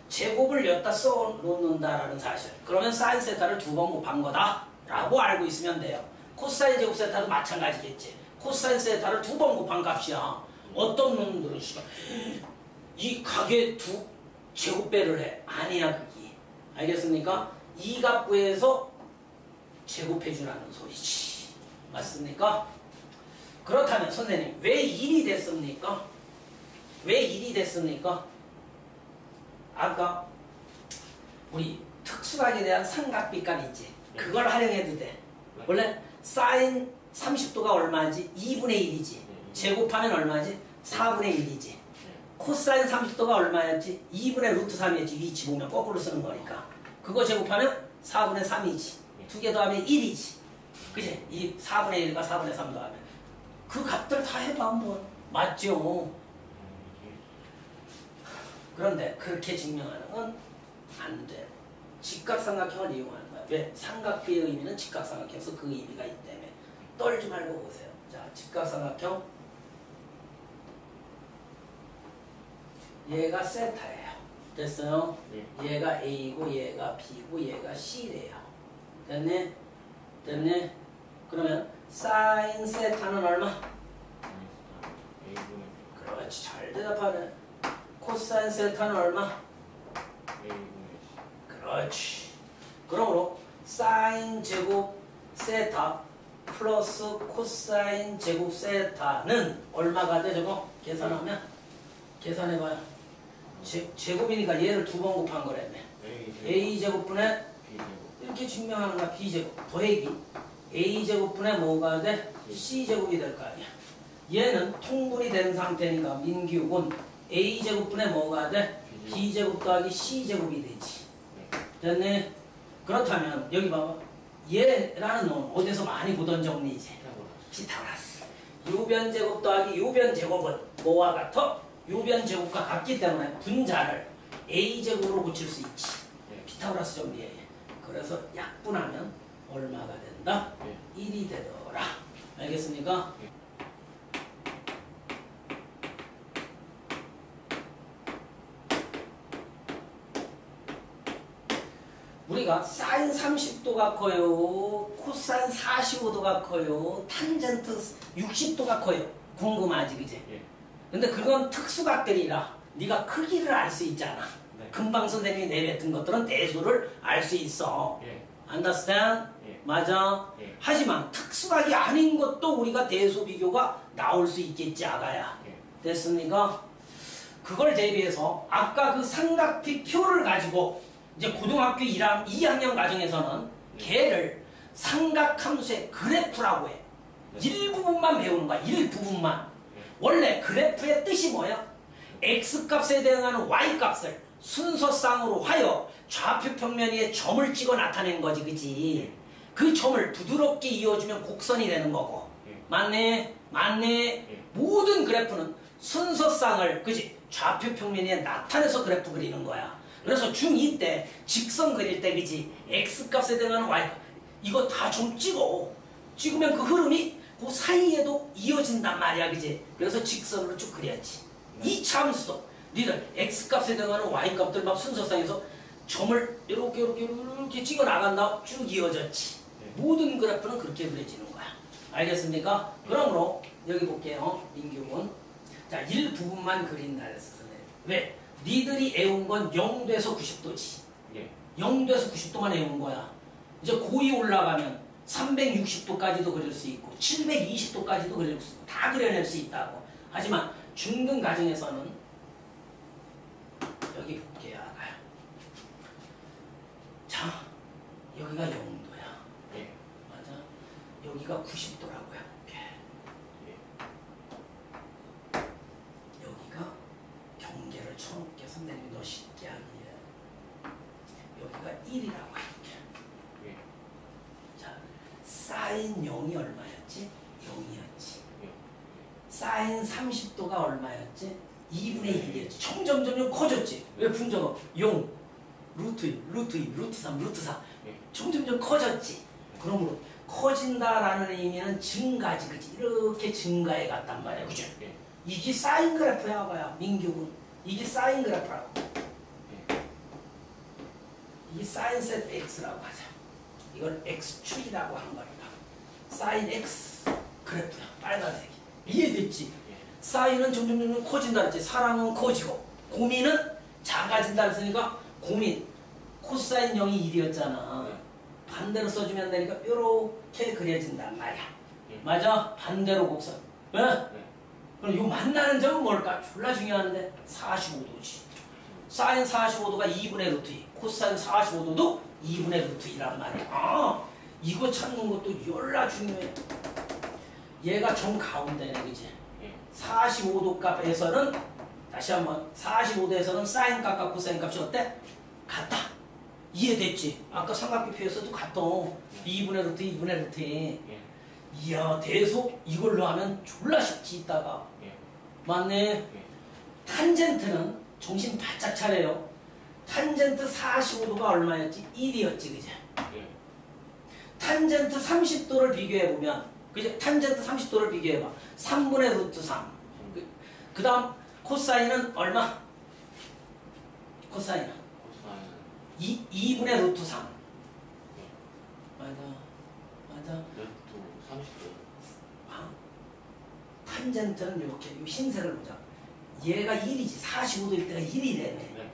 제곱을 여기다 써놓는다라는 사실. 그러면 사인 세타를 2번 곱한 거다 라고 알고 있으면 돼요. 코사인 제곱 세타도 마찬가지겠지. 코사인 세타를 2번 곱한 값이야. 어떤 놈들은 이 가게 제곱배를 해. 아니야 그게. 알겠습니까? 이 값 구해서 제곱해주라는 소리지. 맞습니까? 그렇다면 선생님 왜 1이 됐습니까? 왜 1이 됐습니까? 아까 우리 특수각에 대한 삼각비값 있지? 그걸 활용해도 돼. 원래 사인 30도가 얼마지? 2분의 1이지. 제곱하면 얼마지? 4분의 1이지. 코사인 30도가 얼마였지? 2분의 루트 3이었지. 위치 보면 거꾸로 쓰는 거니까. 그거 제곱하면 4분의 3이지. 두 개 더하면 1이지. 그치? 이 4분의 1과 4분의 3 더하면. 그 값들 다 해봐 한번. 맞죠? 그런데 그렇게 증명하는 건 안 돼. 직각삼각형을 이용하는 거야. 왜? 삼각비의 의미는 직각삼각형에서 그 의미가 있기 때문에. 떨지 말고 보세요. 자, 직각삼각형. 얘가 세타예요. 됐어요? 얘가 A고 얘가 B고 얘가 C래요. 됐네? 됐네? 그러면 사인 세타는 얼마? 그렇지. 잘 대답하네. 코사인 세타는 얼마? 그렇지. 그러므로 사인 제곱 세타 플러스 코사인 제곱 세타는 얼마가 돼 저거? 계산하면? 계산해봐요. 제곱이니까 얘를 2번 곱한 거라며. A제곱분의 이렇게 증명하는 거야. B제곱 더하기 A제곱분의 뭐가 돼? C제곱이 될 거 아니야. 얘는 통분이 된 상태니까 민기욱은 A제곱분의 뭐가 돼? B제곱 더하기 C제곱이 되지. 됐네? 그렇다면 여기 봐봐. 얘라는 놈 어디서 많이 보던 정리지? 피타고라스. 요변제곱 더하기 요변제곱은 뭐와 같아? 요변제곱과 같기 때문에 분자를 A제곱으로 고칠 수 있지. 피타고라스 정리에. 그래서 약분하면 얼마가 된다? 1이 되더라. 알겠습니까? 우리가 사인 30도가 커요, 코사인 45도가 커요, 탄젠트 60도가 커요. 궁금하지, 그지? 근데 그건 특수각들이라 네가 크기를 알 수 있잖아. 금방 선생님이 내뱉은 것들은 대수를 알 수 있어. Understand? 맞아? 하지만 특수각이 아닌 것도 우리가 대수 비교가 나올 수 있겠지, 아가야. 됐습니까? 그걸 대비해서 아까 그 삼각비 표를 가지고 이제 고등학교 2학년 과정에서는 걔를 삼각함수의 그래프라고 해. 일부분만 배우는 거야. 일부분만. 원래 그래프의 뜻이 뭐야? x값에 대응하는 y값을 순서상으로 하여 좌표 평면 위에 점을 찍어 나타낸 거지, 그지? 그 점을 부드럽게 이어주면 곡선이 되는 거고. 맞네? 맞네? 모든 그래프는 순서상을, 그지? 좌표 평면 위에 나타내서 그래프 그리는 거야. 그래서 중2 때 직선 그릴 때, 그지? X값에 대한 Y, 이거 다 좀 찍어. 찍으면 그 흐름이 그 사이에도 이어진단 말이야, 그지? 그래서 직선으로 쭉 그려야지. 이 참수도 니들 X값에 대한 Y값들 막 순서상에서 점을 이렇게 찍어 나간다. 쭉 이어졌지. 모든 그래프는 그렇게 그려지는 거야. 알겠습니까? 그러므로 여기 볼게요. 민규군. 자, 1부분만 그린다 그랬어. 왜? 니들이 애운 건 0도에서 90도지. 0도에서 90도만 애운 거야. 이제 고2 올라가면 360도까지도 그릴 수 있고 720도까지도 그릴 수 있고 다 그려낼 수 있다고. 하지만 중등 가정에서는 여기 볼게요. 자, 여기가 0도야. 맞아? 여기가 90도라고 해볼게. 여기가 경계를 쳐놓게 선생님이 너 쉽게 하기 위해 여기가 1이라고 해볼게. 자, 사인 0이 얼마였지? 0이었지. 사인 30도가 얼마였지? 2분의 1이었지. 점점 커졌지. 왜 분자가 0, 루트 1, 루트 2, 루트 3, 루트 4 점점 커졌지. 그러므로 커진다라는 의미는 증가지, 그치? 이렇게 증가해 갔단 말이야, 그죠? 이게 사인 그래프야, 봐야 민규군. 이게 사인 그래프라고. 이게 사인 세트 X라고 하자. 이걸 X축이라고 한 거니까. 사인 X 그래프야, 빨간색이. 이해됐지? 사인은 점점 커진다 그랬지. 사랑은 커지고 고민은 작아진다 그랬으니까 고민 코사인 0이 1이었잖아. 반대로 써주면 되니까 이렇게 그려진단 말이야. 맞아? 반대로 곡선. 네? 그럼 요 만나는 점은 뭘까? 졸라 중요한데 45도지. 사인 45도가 2분의 루트 2, 코사인 45도도 2분의 루트 2란 말이야. 아, 이거 찾는 것도 열나 중요해. 얘가 정 가운데네, 그지? 45도 값에서는 다시 한번 45도에서는 사인 값과 코사인 값이 어때? 같다. 이해됐지? 아까 삼각비표에서도 같다. 2분의 루트 2분의 루트 2. 이야, 대속 이걸로 하면 졸라 쉽지 있다가. 맞네. 탄젠트는 정신 바짝 차려요. 탄젠트 45도가 얼마였지? 1이었지, 그지? 탄젠트 30도를 비교해보면, 그지? 탄젠트 30도를 비교해봐. 3분의 루트 3. 그 다음 코사인은 얼마? 코사인은 2분의 루트 3. 맞아. 루트 30도. 아, 탄젠트는 이렇게 이 흰색을 보자. 얘가 1이지. 45도일 때가 1이래네.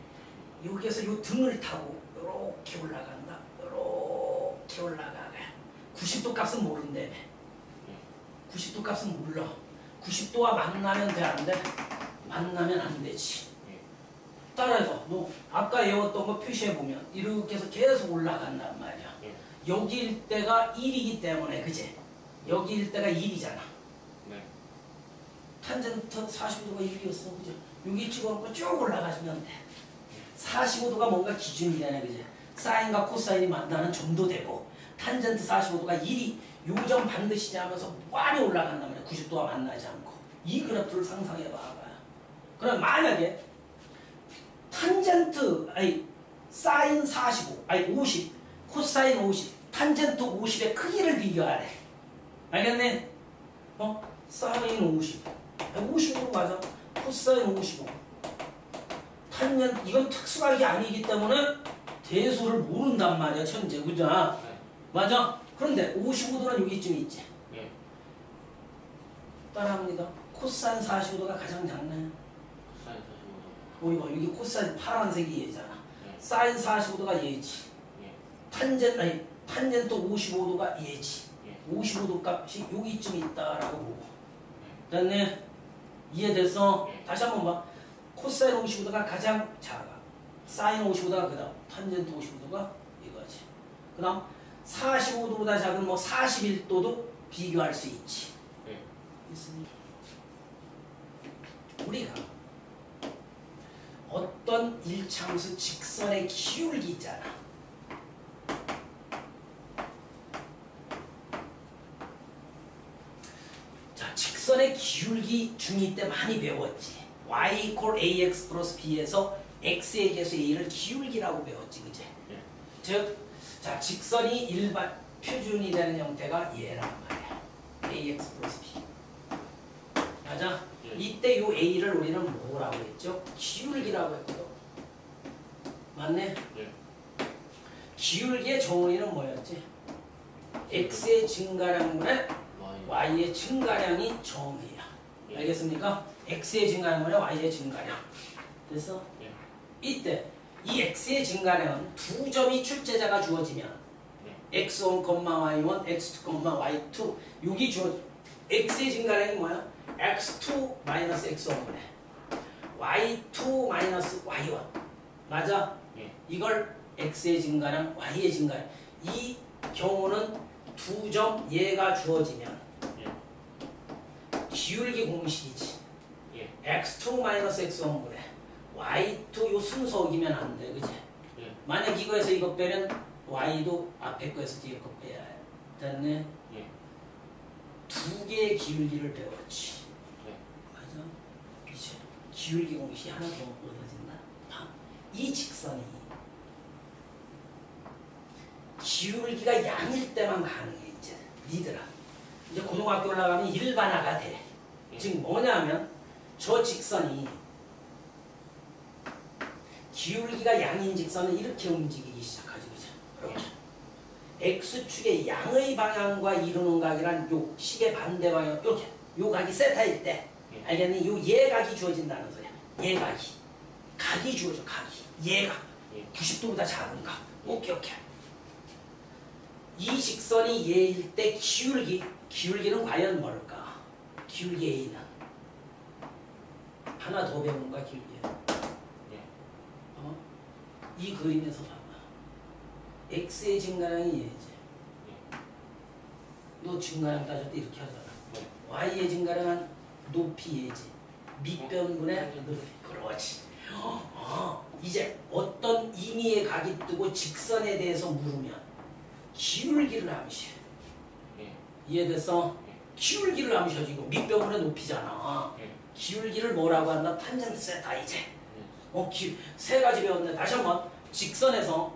여기에서 이 등을 타고 이렇게 올라간다. 이렇게 올라가가. 90도 값은 모른대. 90도 값은 몰라. 90도와 만나면 돼, 안 돼? 만나면 안 되지. 따라해서 너 아까 외웠던 거 표시해보면 이렇게 해서 계속 올라간단 말이야. 여기일 때가 1이기 때문에, 그지? 여기일 때가 1이잖아. 탄젠트 45도가 1이었어, 그죠? 여기 찍어놓고 쭉 올라가시면 돼. 45도가 뭔가 기준이 되네, 그지? 사인과 코사인이 만나는 점도 되고, 탄젠트 45도가 1이 요점 반드시 하면서 많이 올라간단 말이야. 90도와 만나지 않고. 이 그래프를 상상해봐. 그럼 만약에 탄젠트, 사인 45, 50, 코사인 50, 탄젠트 50의 크기를 비교하래. 알겠네? 사인 50, 55 맞아. 코사인 55. 탄젠트, 이건 특수각이 아니기 때문에 대소를 모른단 말이야, 현재. 그죠? 맞아? 그런데 55도는 여기쯤 있지. 따라합니다. 코사인 45도가 가장 작네. 코사인 45도. 우리 봐, 여기 코사인 파란색이 얘잖아. 사인 45도가 얘지. 탄젠트 55도가 얘지. 55도 값이 여기쯤 있다라고 보고. 됐네? 이해됐어? 다시 한번 봐. 코사인 55도가 가장 작아. 사인 55도가 그 다음. 탄젠트 55도가 이거지. 그 다음 45도보다 작은 41도도 비교할 수 있지. 있습니다. 우리가 어떤 일차함수 직선의 기울기 있잖아. 자, 직선의 기울기 중2 때 많이 배웠지. y equal ax 플러스 b에서 x의 계수 a를 기울기라고 배웠지, 그제? 예. 즉, 자, 직선이 일반 표준이 되는 형태가 얘란 말이야. ax 플러스 b. 맞아? 예. 이때 요 a를 우리는 뭐라고 했죠? 기울기라고 했거든. 맞네? 예. 기울기의 정의는 뭐였지? x의 증가량분의 Y. y의 증가량이 정의야. 예. 알겠습니까? x의 증가량분의 y의 증가량. 그래서 예. 이때 이 x의 증가량은 두 점이 출제자가 주어지면 x1, y1, x2, y2 여기 주어 x의 증가량이 뭐야? x2 마이너스 x1분의 y2 마이너스 y1 맞아? 예. 이걸 x의 증가량, y의 증가량 이 경우는 두 점 얘가 주어지면 예. 기울기 공식이지. 예. x2 마이너스 x1분의 y2 요 순서 어기면 안 돼, 그치? 예. 만약 이거에서 이거 빼면 y도 앞에 거에서 뒤에 거 빼야 해. 됐네? 예. 두 개의 기울기를 배웠지. 예. 맞아? 이제 기울기 공식이 하나 더 얻어진다. 봐. 이 직선이 기울기가 양일 때만 가능해, 이제. 니들아. 이제 고등학교 올라가면 일반화가 돼. 예. 즉 뭐냐면 저 직선이 기울기가 양인 직선은 이렇게 움직이기 시작하지, 그죠? 이렇게. X축의 양의 방향과 이루는 각이란 요 식의 반대 방향, 이렇게. 요 각이 세타일 때, 예. 알겠니? 요 예각이 주어진다는 소리야. 예각이. 각이 주어져, 각이. 예각. 예. 90도보다 작은 각. 오케이. 이 직선이 예일 때 기울기는 과연 뭘까? 기울기 A는 하나 더 배우는 거야, 기울기. 이 그림에서 봐봐. x의 증가량이 얘지. 너 증가량 따질 때 이렇게 하잖아. y의 증가량은 높이 얘지. 밑변분의 높이. 그렇지. 이제 어떤 임의의 각이 뜨고 직선에 대해서 물으면 기울기를 암시해. 이해됐어? 기울기를 암시하지고 밑변분의 높이잖아. 기울기를 뭐라고 한다? 탄젠트 세타 이제. 세 가지 배웠는데 다시 한번 직선에서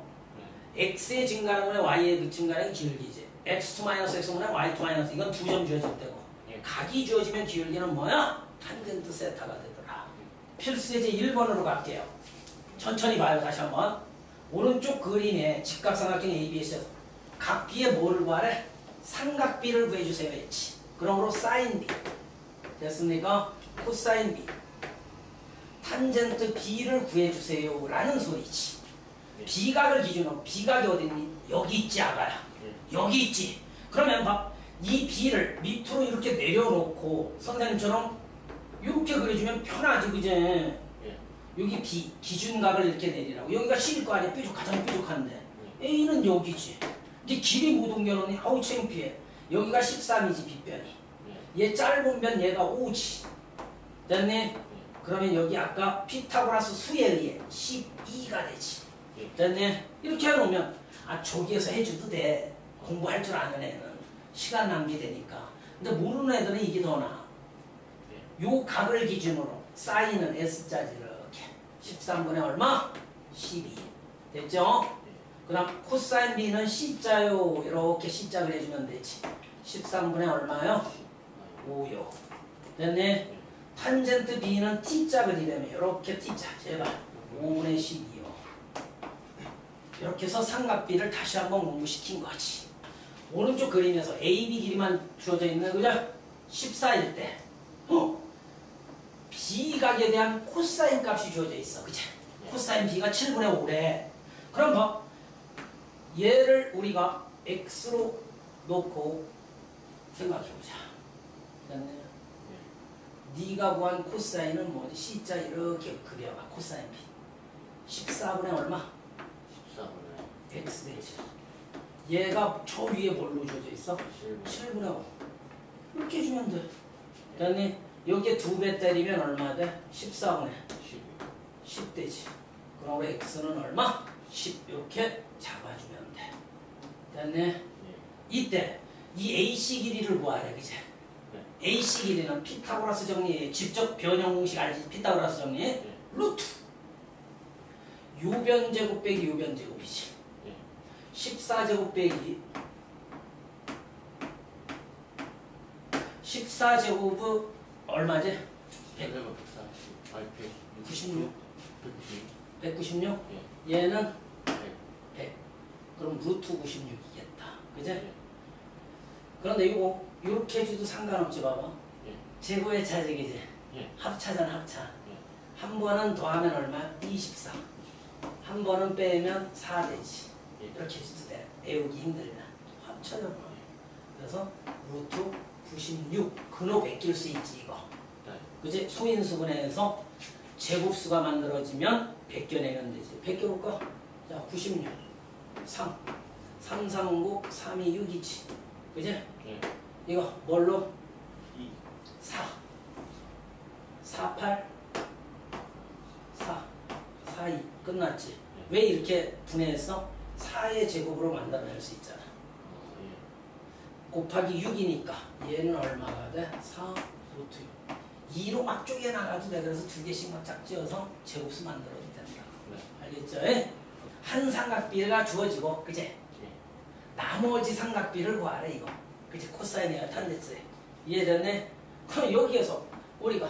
x의 증가량분의 y의 증가량이 기울기지. x2-x1분의 y2- 이건 두 점 주어질 때고 각이 주어지면 기울기는 뭐야? 탄젠트 세타가 되더라. 필수예제 1번으로 갈게요. 천천히 봐요. 다시 한번 오른쪽 그림에 직각삼각형 ABS에서 각 B에 뭐를 구하래? 삼각 B를 구해주세요 했지. 그러므로 사인 B 됐습니까? 코사인 B 탄젠트 B를 구해주세요 라는 소리지. B각을 기준으로 B각이 어딨니? 여기 있지 아가야. 여기 있지. 그러면 봐. 이 B를 밑으로 이렇게 내려놓고 선생님처럼 이렇게 그려주면 편하지 그제? 여기 B 기준각을 이렇게 내리라고. 여기가 C일 거 아니야. 가장 뾰족한데 A는 여기지. 이제 길이 못 옮겨놓니? 아우 창피해. 여기가 13이지 B변이. 얘 짧은 변 얘가 5지. 됐니? 그러면 여기 아까 피타고라스 수에 의해 12가 되지. 됐니? 이렇게 해놓으면 저기에서 해줘도 돼. 공부할 줄 아는 애는 시간 낭비되니까. 근데 모르는 애들은 이게 더 나아. 요 각을 기준으로 사인은 S자지 이렇게 13분의 얼마? 12 됐죠? 그 다음 코사인 B는 C자요. 이렇게 C자 그려주면 되지. 13분의 얼마요? 5요. 됐니? 탄젠트 B는 T자 그리려면 이렇게 T자 제발 5분의 12요. 이렇게 해서 삼각 B를 다시 한번 공부시킨 거지. 오른쪽 그림에서 AB 길이만 주어져 있는 그죠? 14일 때 B각에 대한 코사인 값이 주어져 있어. 그치? 코사인 B가 7분의 5래. 그럼 뭐 얘를 우리가 X로 놓고 생각해보자. 됐네. 네가 구한 코사인은 뭐지? C자 이렇게 그려봐. 코사인 B 14분의 얼마? 14분의 X 되지. 얘가 저 위에 뭘로 주어져 있어? 7분의 5 이렇게 해주면 돼. 됐니? 여기에 2배 때리면 얼마 돼? 14분의 10 되지. 그럼 x는 얼마? 10 이렇게 잡아주면 돼. 됐네? 이때 이 AC 길이를 구하래, 그제? AC 길이는 피타고라스 정리, 직접 변형 공식 알지? 피타고라스 정리? 루트 요변제곱 빼기 요변제곱이지. 14제곱 빼기 14제곱은 얼마지? 96? 196? 얘는 100. 그럼 루트 96이겠다. 그제? 그런데 이거 이렇게 해줘도 상관없지. 봐봐. 제곱의 차직이지. 합차잖아, 합차. 한 번은 더하면 얼마? 24. 한 번은 빼면 4 되지. 이렇게 해줘도 돼. 외우기 힘들면 합쳐져. 그래서 루트 96 근호 베낄 수 있지 이거. 그지? 소인수분해에서 제곱수가 만들어지면 베껴내면 되지. 베껴볼까? 자, 96 3 3 3 9 3 2 6이지. 그지? 이거 뭘로? 4 4 8 4 4 2 끝났지. 왜 이렇게 분해했어? 4의 제곱으로 만들어낼 수 있잖아. 곱하기 6이니까 얘는 얼마가 돼? 4 루트 6 2로 막 쪼개나가도 돼. 그래서 두 개씩 막 짝지어서 제곱수 만들어도 된다. 알겠죠? 한 삼각비가 주어지고 그제? 나머지 삼각비를 구하래 이거. 그치? 코사인이야 탄젠트에. 이해됐네? 그럼 여기에서 우리가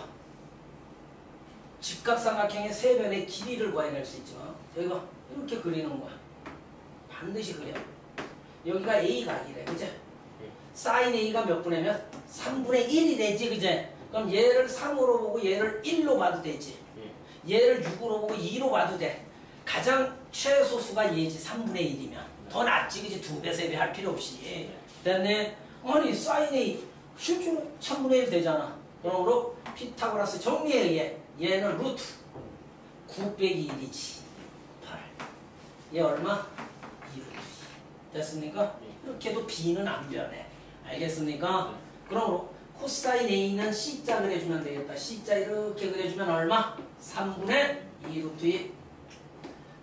직각삼각형의 세 변의 길이를 구해낼 수 있지만 여기가 이렇게 그리는 거야. 반드시 그려. 여기가 A각이래. 그치? 사인 A가 몇 분의면? 3분의 1이 되지. 그치? 그럼 얘를 3으로 보고 얘를 1로 봐도 되지. 얘를 6으로 보고 2로 봐도 돼. 가장 최소수가 얘지. 3분의 1이면. 더 낫지. 그치? 2배, 3배 할 필요 없이. 됐네? 아니 사인 A 실제로 3분의 1 되잖아. 그러므로 피타고라스 정리에 의해 얘는 루트 9 빼기 1이지. 8. 얘 얼마? 2루트. 됐습니까? 이렇게 해도 B는 안 변해. 알겠습니까? 그러므로 코사인 A는 C자 그려주면 되겠다. C자 이렇게 그려주면 얼마? 3분의 2루트 2.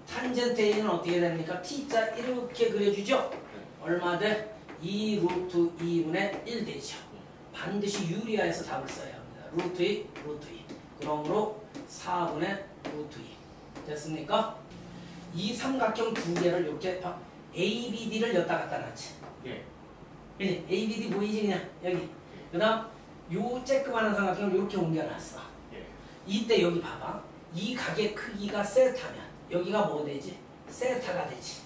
탄젠트 A는 어떻게 됩니까? T자 이렇게 그려주죠? 얼마 돼? 2 루트 2분의 1 되죠. 반드시 유리화해서 답을 써야 합니다. 루트 2, 루트 2. 그러므로 4분의 루트 2. 됐습니까? 이 삼각형 두 개를 이렇게 ABD를 여기다 갖다 놨지. 그지? ABD 보이지 그냥 여기. 그 다음 요 쬐끄만한 삼각형을 이렇게 옮겨놨어. 이때 여기 봐봐. 이 각의 크기가 세타면 여기가 뭐 되지? 세타가 되지.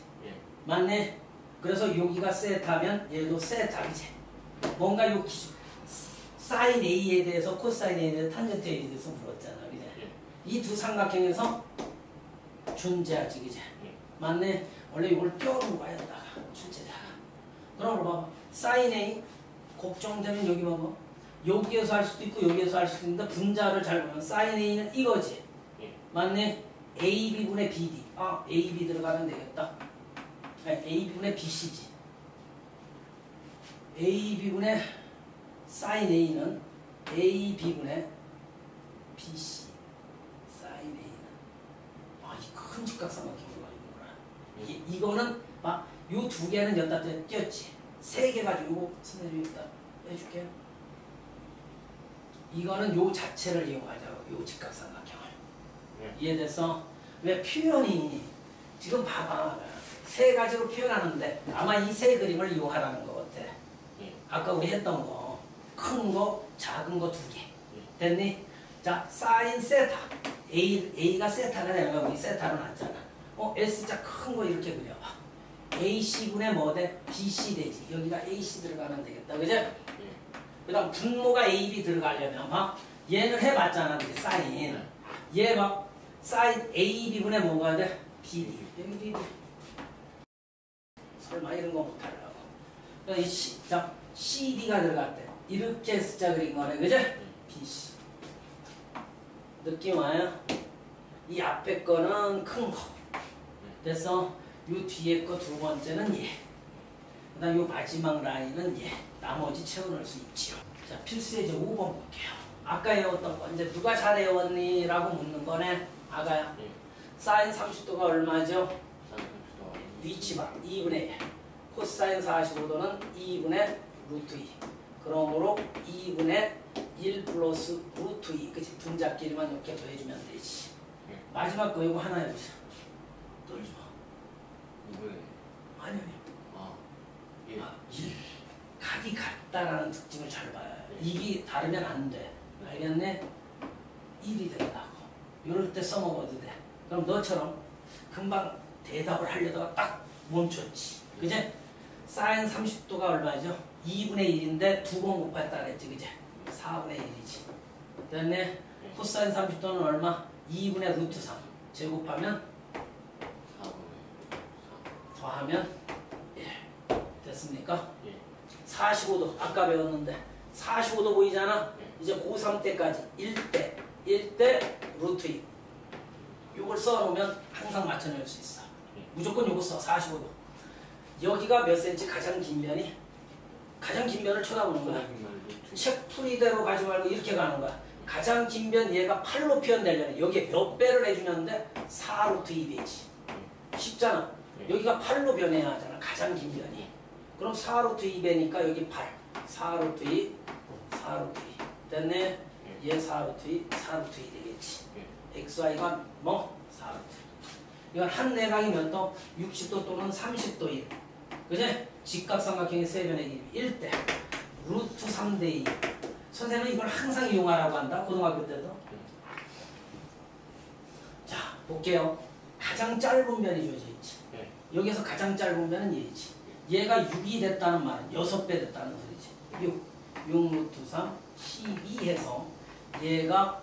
맞네? 그래서 여기가 세타면 얘도 세타이지. 뭔가 요 기준 사인 A에 대해서 코사인 A에 대해서 탄젠트 A에 대해서 물었잖아. 그지? 이 두 삼각형에서 존재하지. 그지? 맞네? 원래 이걸 껴놓은 거야. 여기다가 출제자가. 그럼 봐봐. 사인 A 걱정되면 여기 봐봐. 여기에서 할 수도 있고 여기에서 할 수도 있는데 분자를 잘 보면 사인 A는 이거지. 맞네? AB분의 BD. 아, AB 들어가면 되겠다. AB분의 BC지. AB분의 사인 A는 AB분의 BC. 사인 A는 이 큰 직각삼각형으로 가지고구나. 이거는 막 요 두 개는 여기다 띄었지. 세 개 가지고 선생님이 여기다 해줄게요. 이거는 요 자체를 이용하자고. 요 직각삼각형을. 이해됐어? 왜 표현이 지금 봐봐. 세 가지로 표현하는데 아마 이 세 그림을 이용하라는 것 같아. 아까 우리 했던 거. 큰 거, 작은 거 두 개. 됐니? 자, 사인 세타. A가 세타가 되면 우리 세타로 놨잖아. S자 큰 거 이렇게 그려봐. AC분의 뭐 돼? BC 되지. 여기가 AC 들어가면 되겠다. 그죠? 그 다음 분모가 AB 들어가려면 얘는 해봤잖아. 그게 사인. 얘 막 사인 AB분의 뭐가 돼? BD. BD. 설마 이런 거 못하려고. 그러니까 자, CD가 들어갔대. 이렇게 S자 그린 거네. 그죠? BC. 느낌 와요? 이 앞에 거는 큰 거. 됐어? 요 뒤에 거 두 번째는 얘. 그 다음 요 마지막 라인은 얘. 나머지 채워넣을 수 있지요. 자, 필수예제 5번 볼게요. 아까 외웠던 거. 이제 누가 잘 외웠니? 라고 묻는 거네. 아가야. 사인 30도가 얼마죠? 사인 30도. 위치방 2분의 1. 코사인 45도는 2분의 루트 2. 그러므로 2분의 1 플러스 루트 2. 그치? 분자끼리만 이렇게 더해주면 되지. 마지막 거 이거 하나 해보자. 떨지 마. 2분의. 아니. 아. 예. 각이 같다라는 특징을 잘 봐요. 이게 다르면 안 돼. 알겠네? 1이 된다고. 이럴 때 써먹어도 돼. 그럼 너처럼 금방 대답을 하려다가 딱 멈췄지. 그제? 사인 30도가 얼마죠? 2분의 1인데 두 번 곱했다 그랬지. 그제? 4분의 1이지. 됐네? 코사인 30도는 얼마? 2분의 루트 3. 제곱하면 4분의 4. 더하면 1. 됐습니까? 예. 45도 아까 배웠는데 45도 보이잖아? 예. 이제 고3 때까지 1대 루트 2 요걸 써놓으면 항상 맞춰낼 수 있어. 무조건 요거 써. 45도 여기가 몇 센치 가장 긴 면이? 가장 긴 면을 쳐다보는 거야. 책 풀이대로 가지 말고 이렇게 가는 거야. 가장 긴 면 얘가 8로 표현되려면 여기에 몇 배를 해주는데 4 루트 2배지. 쉽잖아. 여기가 8로 변해야 하잖아. 가장 긴 면이. 그럼 4 루트 2배니까 여기 8. 4 루트 2, 4 루트 2. 됐네? 얘 4 루트 2, 4 루트 2 되겠지. XY가 뭐? 4 루트 2. 이건 한 내각이 몇 도? 60도 또는 30도인. 그지? 직각삼각형의 세변의 길이 1대 루트 3대 2. 선생님은 이걸 항상 이용하라고 한다. 고등학교 때도. 자, 볼게요. 가장 짧은 면이 주어져 있지. 여기서 가장 짧은 면은 얘지. 얘가 6이 됐다는 말은 6배 됐다는 소리지. 6 루트 3, 12 해서 얘가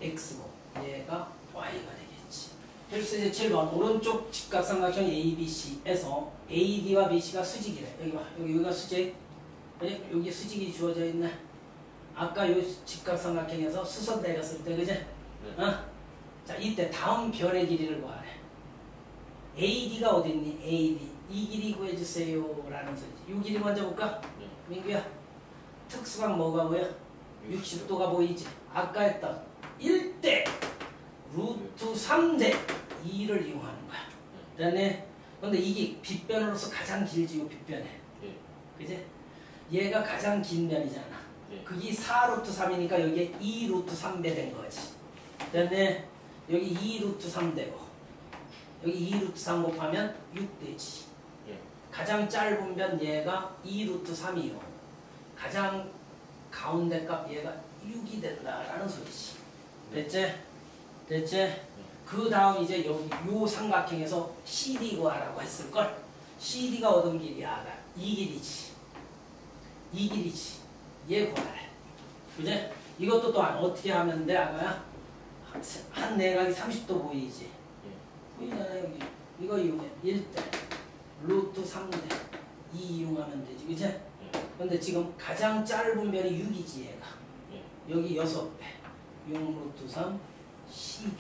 x고 얘가 y가 되겠지. 그래서 이제 7번 오른쪽 직각삼각형 ABC에서 AD와 BC가 수직이래. 여기 봐. 여기가 수직. 여기 수직이 주어져 있네. 아까 요 직각삼각형에서 수선 내렸을 때 그제? 어? 자, 이때 다음 변의 길이를 구하래. AD가 어디 있니? AD. 이 길이 구해주세요 라는 소리지. 이 길이 먼저 볼까? 민규야. 특수각 뭐가 보여? 60도가 보이지. 아까 했던 1대 루트 3대 2를 이용하는 거야. 됐네? 근데 이게 빗변으로서 가장 길지. 요 빗변에. 그지? 얘가 가장 긴 면이잖아. 그게 4 루트 3이니까 여기에 2 루트 3배 된 거지. 됐네? 여기 2 루트 3 되고 여기 2 루트 3 곱하면 6 되지. 가장 짧은 면 얘가 2 루트 3이요. 가장 가운데 값 얘가 6이 된다라는 소리지. 됐지? 됐지? 그 다음 이제 여기 요 삼각형에서 CD 구하라고 했을걸? CD가 얻은 길이야. 이 길이지. 이 길이지. 얘 구하래. 그지? 이것도 또한 어떻게 하면 돼? 아가야? 한 내각이 30도 보이지? 보이잖아 여기. 이거 이용해. 1대 루트 3대 2 이용하면 되지. 그치? 근데 지금 가장 짧은 면이 6이지 얘가. 여기 6배. 6 루트 3 12.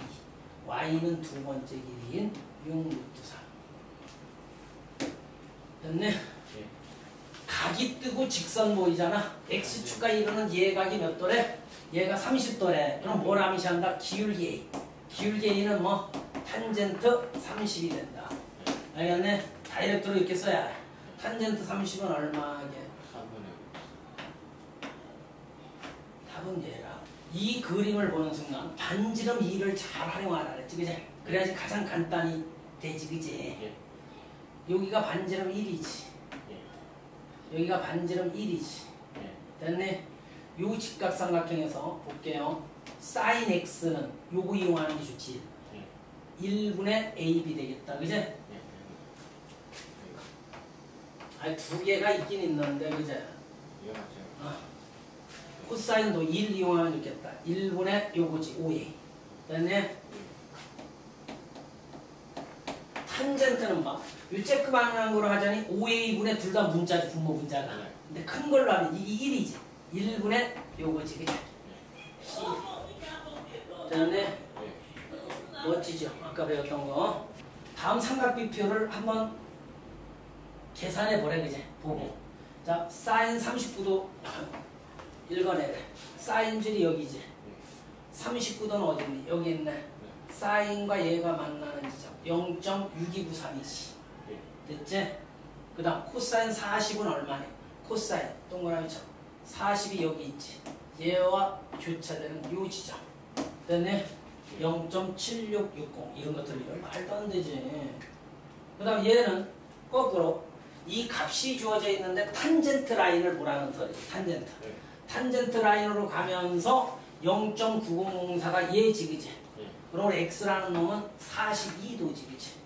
y는 두 번째 길이인 6 루트 3. 됐네? 각이 뜨고 직선 보이잖아. x축과 이루는 얘각이 몇 도래? 얘가 30도래. 그럼 뭘 암시한다? 기울기 A. 기울기 A는 뭐? 탄젠트 30이 된다. 알겠네? 다이렉트로 이렇게 써야 해. 탄젠트 30은 얼마게? 4분의 답은 얘라. 이 그림을 보는 순간 반지름 2를 잘 활용하라 그랬지. 그치? 그래야지 가장 간단히 되지. 그치? 여기가 반지름 1이지. 여기가 반지름 1이지. 됐네? 요 직각삼각형에서 볼게요. 사인 x는 요거 이용하는 게 좋지. 1분의 AB 되겠다. 그제? 아니 두 개가 있긴 있는데 그제? 코사인도 1 이용하면 좋겠다. 1분의 요거지. 5A. 됐네? 탄젠트는 막 일제크 방향으로 하자니 5A분의 둘 다 문자지. 분모 문자가. 근데 큰 걸로 하면 이게 1이지. 1분의 요거지. 그치? 됐네? 멋지죠? 아까 배웠던 거. 다음 삼각비표를 한번 계산해 보래. 그치? 보고. 자, 사인 39도 읽어내래. 사인 줄이 여기지. 39도는 어디 있니? 여기 있네. 사인과 얘가 만나는 지점 0.6293이지. 예. 됐지? 그 다음 코사인 40은 얼마네? 코사인 동그라미처럼 40이 여기 있지. 얘와 교차되는 요 지점. 됐네? 0.7660 이런 것들 이런 말도 안 되지. 그 다음 얘는 거꾸로 이 값이 주어져 있는데 탄젠트 라인을 보라는 소리지. 탄젠트. 예. 탄젠트 라인으로 가면서 0.9004가 얘지, 그지? 예. 그럼 x라는 놈은 42도지, 그지?